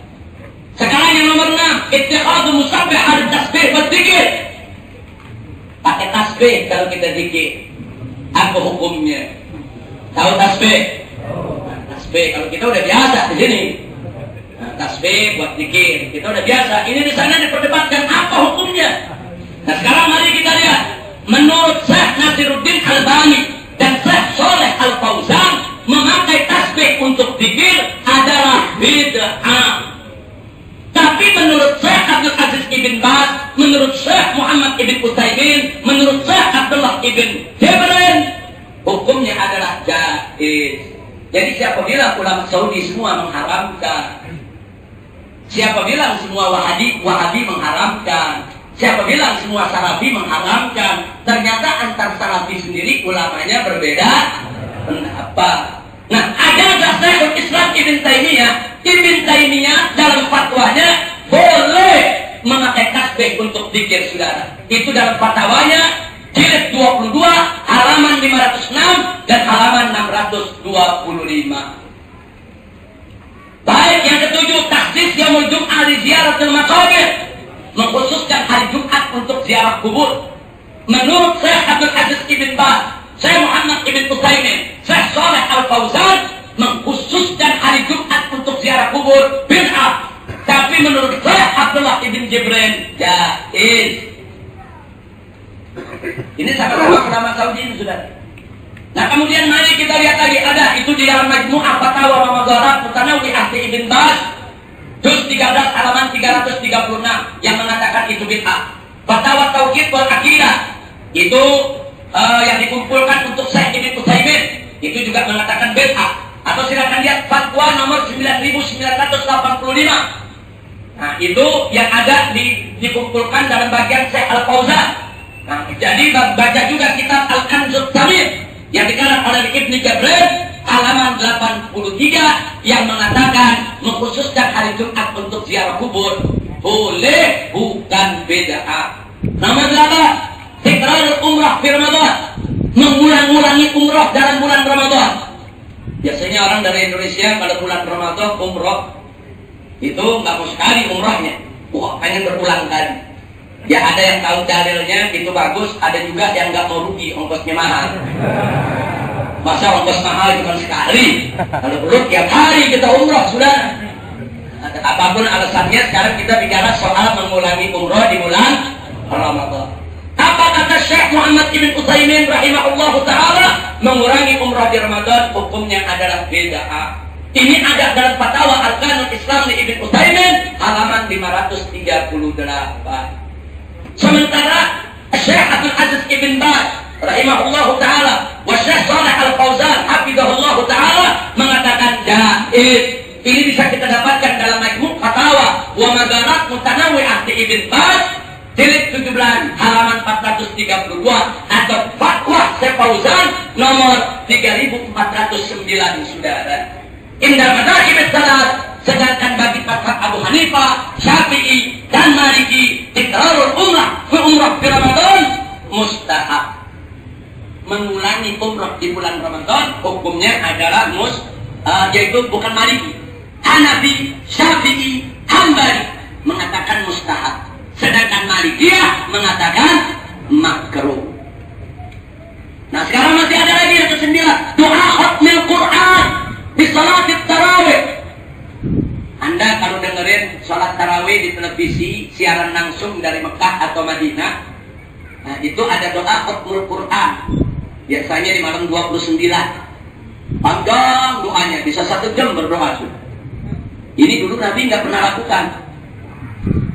Sekarang yang nomor 6, ittikhadhu musabbih al-tasbih wa dzikir. Pakai tasbih kalau kita zikir. Apa hukumnya? Tahu tasbih? Tasbih kalau kita udah biasa di sini. Nah, tasbih buat zikir, kita udah biasa. Ini di sana diperdebatkan apa hukumnya. Nah, sekarang mari kita lihat. Menurut Syekh Nasiruddin Albani dan Syekh Shalih Al Fauzan, memakai tasbih untuk zikir adalah bid'ah. Tapi menurut Syekh Abdul Aziz Ibn Baz, menurut Syekh Muhammad Ibn Utsaimin, menurut Syekh Abdullah Ibn Jibrin, hukumnya adalah jaiz. Jadi siapa bilang ulama Saudi semua mengharamkan? Siapa bilang semua Wahabi mengharamkan? Siapa bilang semua Salafi mengharamkan? Ternyata antar Salafi sendiri ulamanya berbeda pendapat. Nah, ada Syekhul Islam Ibn Taimiyah dalam fatwanya boleh memakai tasbih untuk zikir, saudara. Itu dalam fatwanya jilid 22 halaman 506 dan halaman 625. Baik, yang ketujuh, takhsis yaumul jum'ah li ziyaratil maqabir, mengkhususkan hari Jumat untuk ziarah kubur. Menurut Syekh Abdul Aziz Ibn Baz, Syekh Muhammad Ibn Utsaimin, Syekh Shalih Al Fauzan, mengkhususkan hari Jumat untuk ziarah kubur bid'ah. Tapi menurut Syekh Abdullah Ibn Jibrin jaiz. Ini sama-sama ulama Saudi itu, sudah. Nah, kemudian mari kita lihat lagi, ada itu di dalam Majmu'ah Fatawa wa Madharat Mutanawwi Ahli Ibn Baz, juz 13 halaman 336, yang mengatakan itu bid'ah. Fatwa Tauhid wal Aqidah itu yang dikumpulkan untuk Syekh Ibn Utsaimin, itu juga mengatakan bid'ah. Atau silakan lihat fatwa nomor 9985. Nah, itu yang ada dikumpulkan dalam bagian Syekh Al Fauzan. Nah, jadi baca juga kitab Al-Kanzut Tamir yang dikarang oleh Ibn Jibrin halaman 83 yang mengatakan mengkhususkan hari Jumat untuk ziarah kubur boleh, bukan bid'ah. Nomor 8, tikrarul umrah fi Ramadan, mengulang-ulangi umrah dalam bulan Ramadan. Biasanya orang dari Indonesia pada bulan Ramadan umrah itu nggak mau sekali umrahnya, wah pengen berulang kali. Ya ada yang tahu dalilnya itu bagus, ada juga yang nggak mau rugi, ongkosnya mahal. Masa ongkos mahal cuma sekali? Kalau perlu tiap hari kita umrah, sudah. Apapun alasannya, sekarang kita bicara soal mengulangi umrah di bulan Ramadan. Apa kata Syekh Muhammad Ibn Utsaimin rahimahullahu ta'ala? Mengurangi umrah di Ramadan hukumnya adalah bid'ah. Ini ada dalam fatwa Al-Kanun Islam di Ibn Utsaimin halaman 538. Sementara Syekh Abdul Aziz Ibn Baz rahimahullahu ta'ala wa Syekh Shalih Al Fauzan hafizahullahu ta'ala mengatakan jaiz. Ini bisa kita dapatkan dalam Majmu' Fatawa wa Madharat Mutanawwi Ahli Ibn Baz jilid 17 halaman 432 atau fatwa Syekh Fauzan nomor 3409, saudara. Indal madzhab salat, sedangkan bagi mazhab Abu Hanifah, Syafi'i dan Maliki, tikrarul umrah fi Ramadan mustahab. Mengulangi umrah di bulan Ramadan hukumnya adalah yaitu bukan Maliki, Hanafi, Syafi'i, Hambali mengatakan mustahab, sedangkan Malikiyah mengatakan makruh. Nah, sekarang masih ada lagi yang ke-9, doa khatmil Quran di salat tarawih. Anda kalau dengerin sholat tarawih di televisi, siaran langsung dari Mekah atau Madinah. Nah, itu ada doa khatmul Quran. Biasanya di malam 29. Panjang doanya, bisa 1 jam berdoa. Ini dulu Nabi nggak pernah lakukan.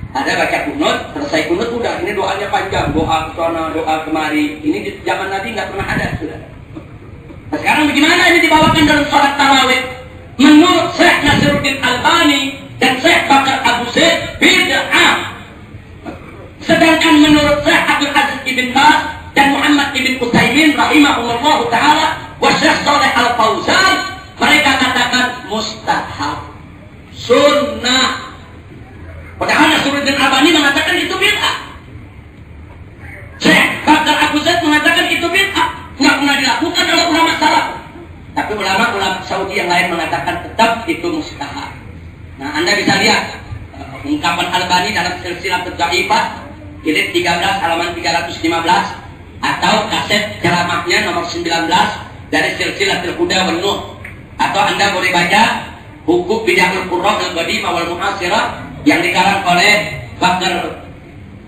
Ada baca kunut, selesai kunut udah, ini doanya panjang, doa ke sana, doa kemari. Ini di zaman Nabi nggak pernah ada, sudah. Nah, sekarang bagaimana ini dibawakan dalam sholat tarawih? Menurut Syekh Nasiruddin Albani dan Syekh Bakar Abu Zaid, bid'ah. Sedangkan menurut Syekh Abdul Aziz Ibn Baz dan Muhammad Ibn Utsaimin rahimahullah ta'ala wa Syekh Shalih Al-Fauzan, mereka katakan mustahab, sunnah. Padahal Nasiruddin Albani mengatakan itu bid'ah. Syekh Bakar Abu Zaid mengatakan itu bid'ah, nggak pernah dilakukan oleh ulama salaf. Tapi ulama-ulama Saudi yang lain mengatakan tetap itu mustahab. Nah, Anda bisa lihat ungkapan Albani dalam silsilah Dhaifah jilid 13 halaman 315 atau kaset ceramahnya nomor 19 dari silsilah Al-Huda wan Nur, atau Anda boleh baca buku Bid'ahul Qurra al-Qadimah wal Mu'asirah yang dikarang oleh Bakar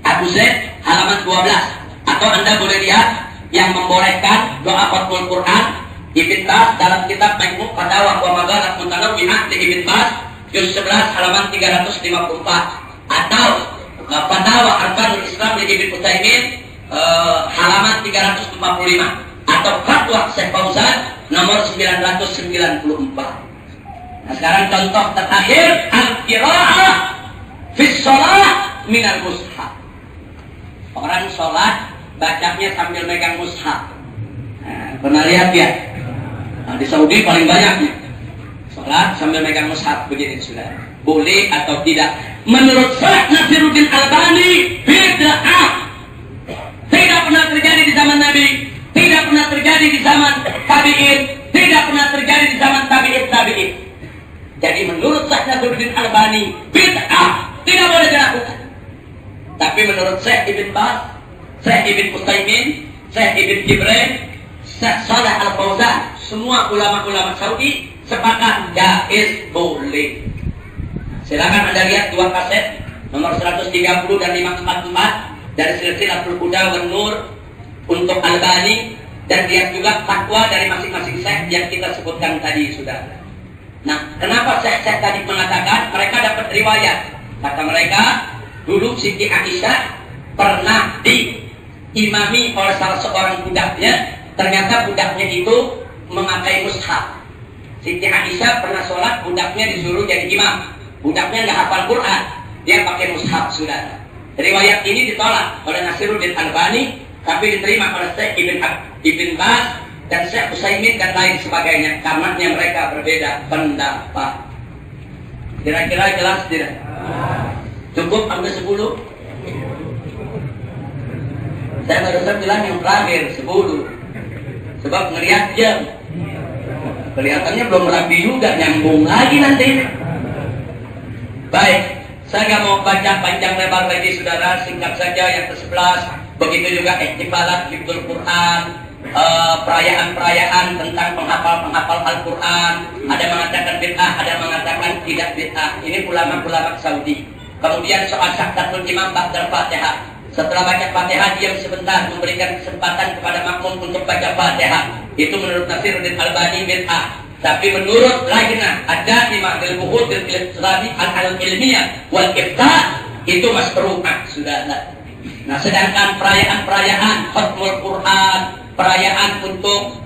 Abu Zaid halaman 12, atau Anda boleh lihat yang membolehkan doa khatmul Quran Ibn Baz dalam kitab Majmu' Fatawa wa Maghalat Mutanawwi'ah di Ibn Baz juz 11 halaman 354, atau Fatawa Arkanul Islam di Ibn Utsaimin halaman 345, atau Fatwa Syekh Fauzan nomor 994. Nah, sekarang contoh terakhir, al-qira'ah fi shalah minal mushaf. Orang sholat bacanya sambil megang mushaf. Nah, pernah lihat ya? Nah, di Saudi paling banyaknya sholat sambil megang mushaf begini, sudah boleh atau tidak? Menurut Syekh Nasiruddin Albani, bid'ah. Tidak pernah terjadi di zaman Nabi, tidak pernah terjadi di zaman tabi'in, tidak pernah terjadi di zaman tabi'in. Jadi menurut Syekh Nasiruddin Albani, bid'ah, tidak boleh dilakukan. Tapi menurut Syekh Ibn Baz, Syekh Ibn Utsaimin, Syekh Ibn Jibril, Syekh Shalih Al-Fauzan, semua ulama-ulama Saudi sepakat jaiz, boleh. Silakan Anda lihat dua kaset nomor 130 dan 544 dari silsilah Al-Huda wan Nur untuk Albani, dan lihat juga fatwa dari masing-masing syekh yang kita sebutkan tadi, sudah. Nah, kenapa syekh-syekh tadi mengatakan mereka dapat riwayat? Kata mereka, dulu Siti Aisyah pernah diimami oleh salah seorang budaknya. Ternyata budaknya itu memakai mushaf. Siti Aisyah pernah sholat, budaknya disuruh jadi imam. Budaknya nggak hafal Quran, dia pakai mushaf, sudah. Riwayat ini ditolak oleh Nasiruddin Albani, tapi diterima oleh Syekh Ibn Baz dan Syekh Utsaimin dan lain sebagainya, karena mereka berbeda pendapat. Kira-kira jelas tidak? Cukup sampai 10? Saya barusan bilang yang terakhir 10, sebab ngelihat jam kelihatannya belum rapi juga, nyambung lagi nanti. Baik, saya nggak mau baca panjang lebar lagi, saudara, singkat saja yang ke-11. Begitu juga ihtifalat hifdzul Quran, perayaan-perayaan tentang penghafal Al-Quran. Ada mengatakan bid'ah, ada mengatakan tidak bid'ah. Ini ulama-ulama Saudi. Kemudian soal saktatul imam ba'dal Fatihah. Setelah baca Fatihah, diam sebentar, memberikan kesempatan kepada makmum untuk baca Fatihah. Itu menurut Nasiruddin Albani bid'ah. Tapi menurut Lajnah ada di Ma'dil Buhud bil Islami al-ilmiyah wal ifta, itu masru'ah, sudah. Nah, sedangkan perayaan-perayaan khatmul Quran, perayaan untuk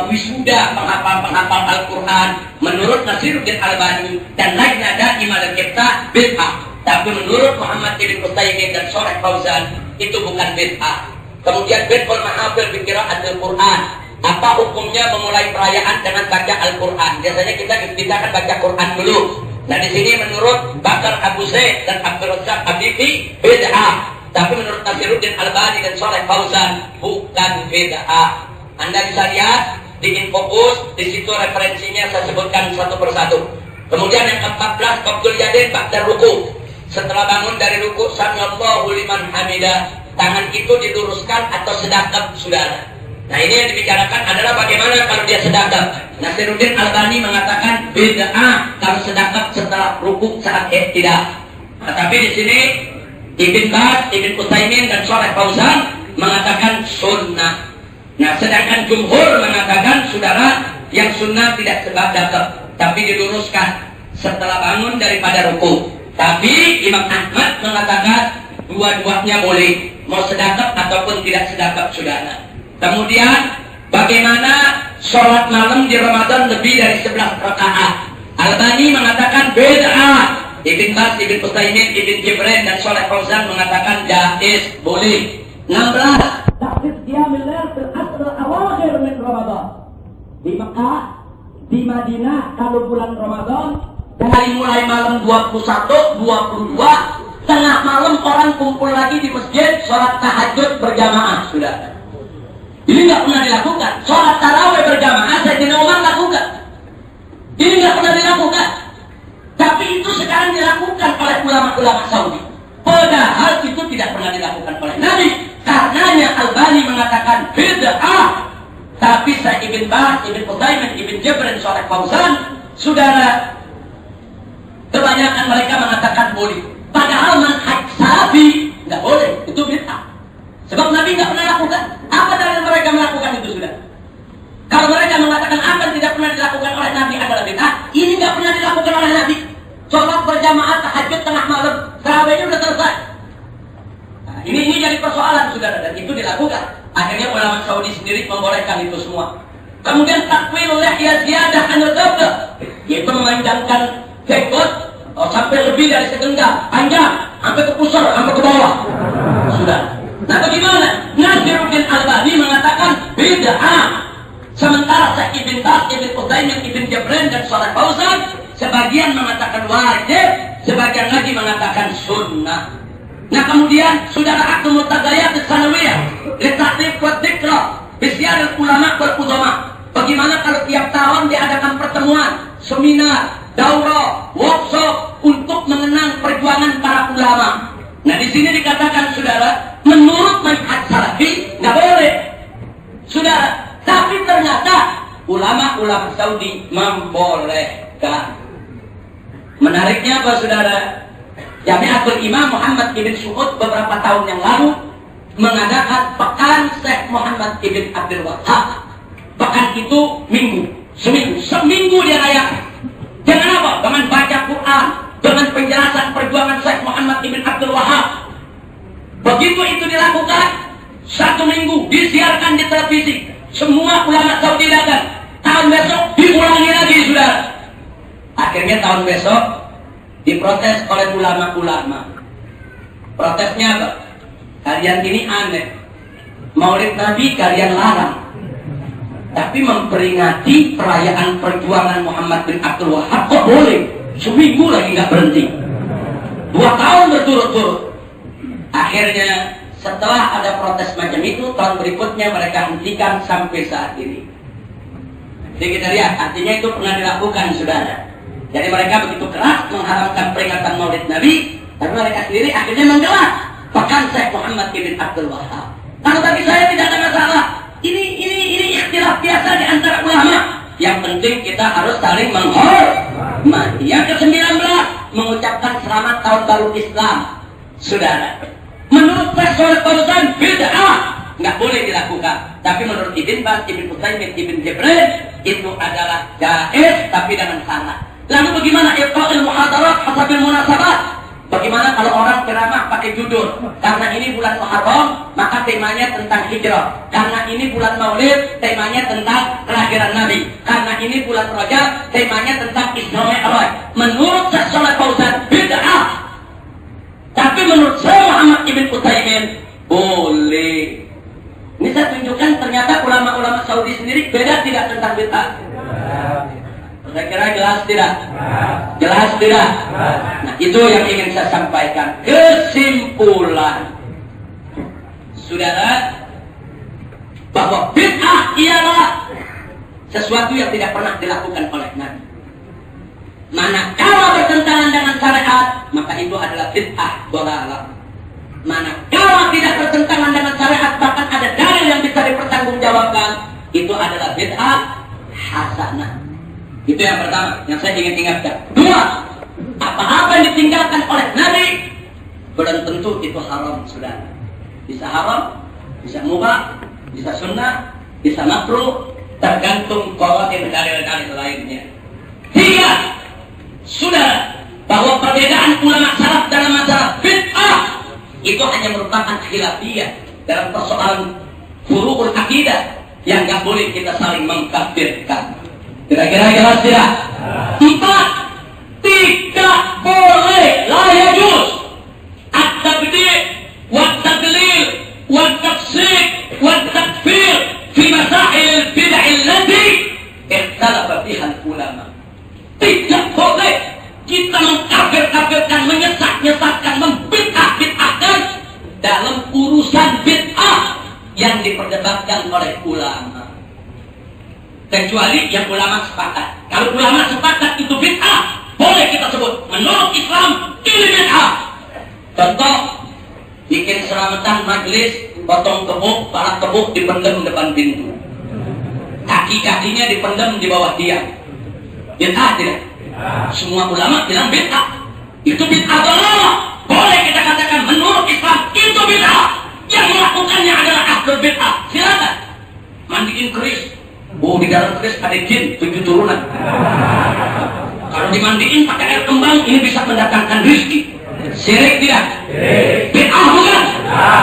wisuda penghafal Al-Quran, menurut Nasiruddin Albani dan Lajnah Daimah al Ifta, bid'ah. Tapi menurut Muhammad Ibn Utsaimin dan Shalih Fauzan, itu bukan bid'ah. Kemudian bid'ul mahafil bi qiraatil Quran. Apa hukumnya memulai perayaan dengan baca Al-Quran? Biasanya kita akan baca Quran dulu. Nah, di sini menurut Bakar Abu Zaid dan Abdul Razzaq Abibi, bid'ah. Tapi menurut Nasiruddin Albani dan Shalih Fauzan, bukan bid'ah. Anda bisa lihat di Infocus, di situ referensinya saya sebutkan satu persatu. Kemudian yang ke-14, qabdul yadain ba'da ruku'. Setelah bangun dari ruku', sami'allahu liman hamidah, tangan itu diluruskan atau sedekap, saudara. Nah, ini yang dibicarakan adalah bagaimana kalau dia sedekap. Nasiruddin Albani mengatakan bid'ah kalau sedekap setelah ruku' saat tidak. Tetapi di sini Ibn Baz, Ibn Utsaimin dan Shalih Fauzan mengatakan sunnah. Nah, sedangkan jumhur mengatakan saudara yang sunnah tidak sedekap, tapi diluruskan setelah bangun daripada ruku. Tapi Imam Ahmad mengatakan dua-duanya boleh, mau sedekap ataupun tidak sedekap saudara. Kemudian bagaimana sholat malam di Ramadan lebih dari 11 rakaat? Albani mengatakan bid'ah. Ibn Baz, Ibn Utsaimin, Ibn Jibrin dan Shalih Fauzan mengatakan jaiz, boleh. 16. Takhsis qiyamul lail fil ashr awakhir min Ramadan. Di Mekah, di Madinah kalau bulan Ramadan dari mulai malam 21, 22, tengah malam orang kumpul lagi di masjid sholat tahajud berjamaah sudah. Ini nggak pernah dilakukan. Sholat tarawih berjamaah Sayyidina Umar lakukan. Ini nggak pernah dilakukan. Tapi itu sekarang dilakukan oleh ulama-ulama Saudi. Padahal itu tidak pernah dilakukan oleh Nabi. Karenanya Albani mengatakan bid'ah. Tapi saya Ibn Baz, Ibn Utsaimin, Ibn Jibrin, Shalih Fauzan, saudara, kebanyakan mereka mengatakan boleh. Padahal manhaj salafi nggak boleh. Itu bid'ah. Sebab Nabi nggak pernah lakukan. Apa dalil mereka melakukan itu sudah? Kalau mereka mengatakan apa yang tidak pernah dilakukan oleh Nabi adalah bid'ah, ini nggak pernah dilakukan oleh Nabi. Sholat berjamaah tahajud tengah malam, tarawihnya sudah selesai. Nah, ini jadi persoalan saudara, dan itu dilakukan. Akhirnya ulama Saudi sendiri membolehkan itu semua. Kemudian takwil lihya ziyadah anil qabla, yaitu memanjangkan jenggot sampai lebih dari segenggam, panjang sampai ke pusar, sampai ke bawah. Sudah. Nah, bagaimana? Nasiruddin Albani mengatakan bid'ah. Sementara Syekh Ibn Baz, Ibn Utsaimin, Ibn Jibrin dan Shalih Fauzan sebagian mengatakan wajib, sebagian lagi mengatakan sunnah. Nah, kemudian saudara Akhul Mutadayat Sanawiyah Litakhlif wa Dzikra Bisyaril Ulama wal Udama. Bagaimana kalau tiap tahun diadakan pertemuan, seminar, daurah, workshop untuk mengenang perjuangan para ulama. Nah, di sini dikatakan saudara, menurut manhaj salafi nggak boleh. Saudara, tapi ternyata ulama-ulama Saudi membolehkan. Menariknya apa saudara? Jami'atul Imam Muhammad ibn Saud beberapa tahun yang lalu mengadakan pekan Syekh Muhammad ibn Abdul Wahhab. Pekan itu seminggu dia rayakan. Dengan apa? Dengan baca Quran, dengan penjelasan perjuangan Syekh Muhammad ibn Abdul Wahhab. Begitu itu dilakukan, 1 minggu disiarkan di televisi. Semua ulama Saudi datang. Tahun besok diulangi lagi saudara. Akhirnya tahun besok diprotes oleh ulama-ulama. Protesnya apa? Kalian ini aneh. Maulid Nabi kalian larang. Tapi memperingati perayaan perjuangan Muhammad bin Abdul Wahhab kok boleh? Seminggu lagi nggak berhenti. 2 tahun berturut-turut. Akhirnya setelah ada protes macam itu, tahun berikutnya mereka hentikan sampai saat ini. Jadi kita lihat, artinya itu pernah dilakukan saudara. Jadi mereka begitu keras mengharamkan peringatan Maulid Nabi, tapi mereka sendiri akhirnya menggelar pekan Syekh Muhammad bin Abdul Wahhab. Kalau bagi saya tidak ada masalah. Ini ikhtilaf biasa di antara ulama. Yang penting kita harus saling menghormati. Yang ke-19, mengucapkan selamat tahun baru Islam. Saudara, menurut Shalih Fauzan bid'ah, nggak boleh dilakukan. Tapi menurut Ibn Baz, Ibn Utsaimin, Ibn Jibrin itu adalah jaiz tapi dengan syarat. Lalu bagaimana iqra'ul muhadarat hasabil munasabat? Bagaimana kalau orang ceramah pakai judul? Karena ini bulan Muharram, maka temanya tentang hijrah. Karena ini bulan Maulid, temanya tentang kelahiran Nabi. Karena ini bulan Rajab, temanya tentang Isra Mi'raj. Menurut Shalih Fauzan bid'ah. Tapi menurut saya Muhammad ibn Utsaimin boleh. Ini saya tunjukkan ternyata ulama-ulama Saudi sendiri beda tidak tentang bid'ah. Saya kira jelas tidak? Jelas tidak? Nah, itu yang ingin saya sampaikan. Kesimpulan, saudara, bahwa bid'ah ialah sesuatu yang tidak pernah dilakukan oleh Nabi. Manakala bertentangan dengan syariat, maka itu adalah bid'ah dhalalah. Manakala tidak bertentangan dengan syariat, bahkan ada dalil yang bisa dipertanggungjawabkan, itu adalah bid'ah hasanah. Itu yang pertama yang saya ingin ingatkan. 2, apa-apa yang ditinggalkan oleh Nabi belum tentu itu haram, saudara. Bisa haram, bisa mubah, bisa sunnah, bisa makruh, tergantung qawaid dari lainnya. Tiga, saudara, bahwa perbedaan ulama salaf dalam masalah bid'ah itu hanya merupakan khilafiyah dalam persoalan furu'ul akidah yang nggak boleh kita saling mengkafirkan. Kira-kira jelas tidak? Empat, tidak boleh, la yajuz at-tabdi' wat-tadlil wat-tafsir wat-takfir fi masail al-bid'ah allati ikhtalafa fiha al-ulama. Tidak boleh kita mengkafir-kafirkan, menyesat-nyesatkan, membid'ah-bid'ahkan dalam urusan bid'ah yang diperdebatkan oleh ulama. Kecuali yang ulama sepakat. Kalau ulama sepakat itu bid'ah, boleh kita sebut menurut Islam ini bid'ah. Contoh, bikin selamatan majelis, potong kebuk, para kebuk dipendam depan pintu, kaki-kakinya dipendam di bawah tiang. Bid'ah tidak? Semua ulama bilang bid'ah. Itu bid'ah dalalah. Boleh kita katakan menurut Islam itu bid'ah. Yang melakukannya adalah ahlul bid'ah. Silakan mandiin keris. Oh, di dalam keris ada jin 7 turunan. Kalau dimandiin pakai air kembang, ini bisa mendatangkan rezeki. Syirik tidak? Bid'ah bukan?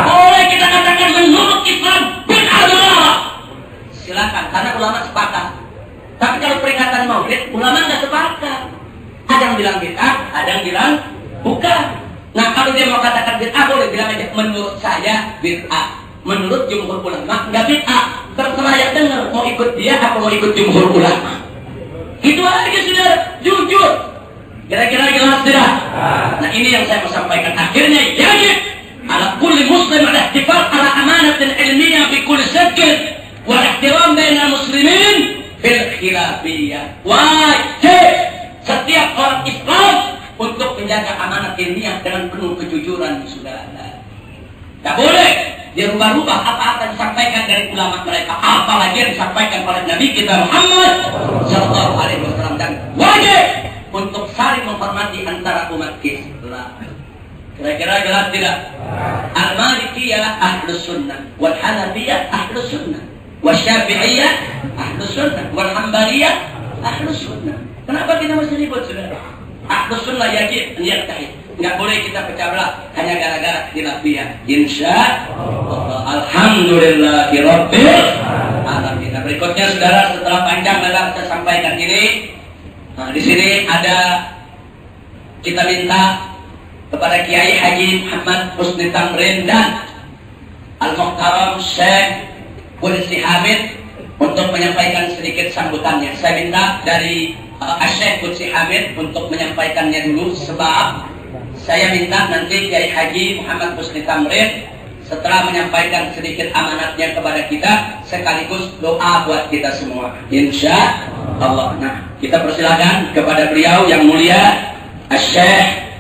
Boleh kita katakan menurut Islam bid'ah dalalah. Silakan, karena ulama sepakat. Tapi kalau peringatan maulid, ulama nggak sepakat. Ada yang bilang bid'ah, ada yang bilang bukan. Nah, kalau dia mau katakan bid'ah, boleh bilang aja menurut saya bid'ah. Menurut jumhur ulama nggak bid'ah. Terserah yang dengar mau ikut dia apa mau ikut jumhur ulama. Itu aja sudah, jujur. Kira-kira jelas tidak? Nah, ini yang saya mau sampaikan. Akhirnya yajib ala kulli muslim al-ihtifaz ala amanatin ilmiyyah bi kulli sadqin wal ihtiram bainal muslimin fil khilafiyah. Wajib setiap orang Islam untuk menjaga amanat ilmiah dengan penuh kejujuran, saudara. Tak boleh dirubah-rubah apa-apa yang disampaikan dari ulama mereka, apalagi yang disampaikan oleh Nabi kita Muhammad sallallahu alaihi wasallam. Dan wajib untuk saling menghormati antara umat Islam. Kira-kira jelas tidak? Al-Malikiyah ahlus sunnah, wal Hanafiyah ahlus sunnah, wal Syafi'iyah ahlus sunnah, wal Hanbaliyah ahlus sunnah. Kenapa kita mesti ribut, saudara? Ahlus sunnah yajib niyat. Nggak boleh kita pecah belah hanya gara-gara khilafiyah. Insya Allah. Alhamdulillahirabbil alamin. Nah, berikutnya, saudara, setelah panjang dalam saya sampaikan ini, nah, di sini ada kita minta kepada Kiai Haji Muhammad Husni Tamrin dan Al-Muhtaram Syekh Qudsi Hamid untuk menyampaikan sedikit sambutannya. Saya minta dari Syekh Qudsi Hamid untuk menyampaikannya dulu, sebab saya minta nanti Kiai Haji Muhammad Husni Tamrin setelah menyampaikan sedikit amanatnya kepada kita, sekaligus doa buat kita semua, insya Allah. Nah, kita persilakan kepada beliau yang mulia Syekh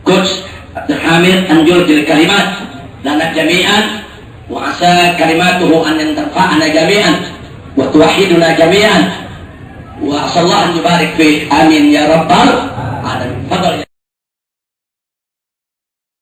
Qudsi Hamid Anjur bil kalimat lana jami'an wa asa kalimatuhu an yanfa'ana jami'an wa tuwahhiduna jami'an wa sallallahu an yubarik fi amin ya rabbal alamin. Fadhal.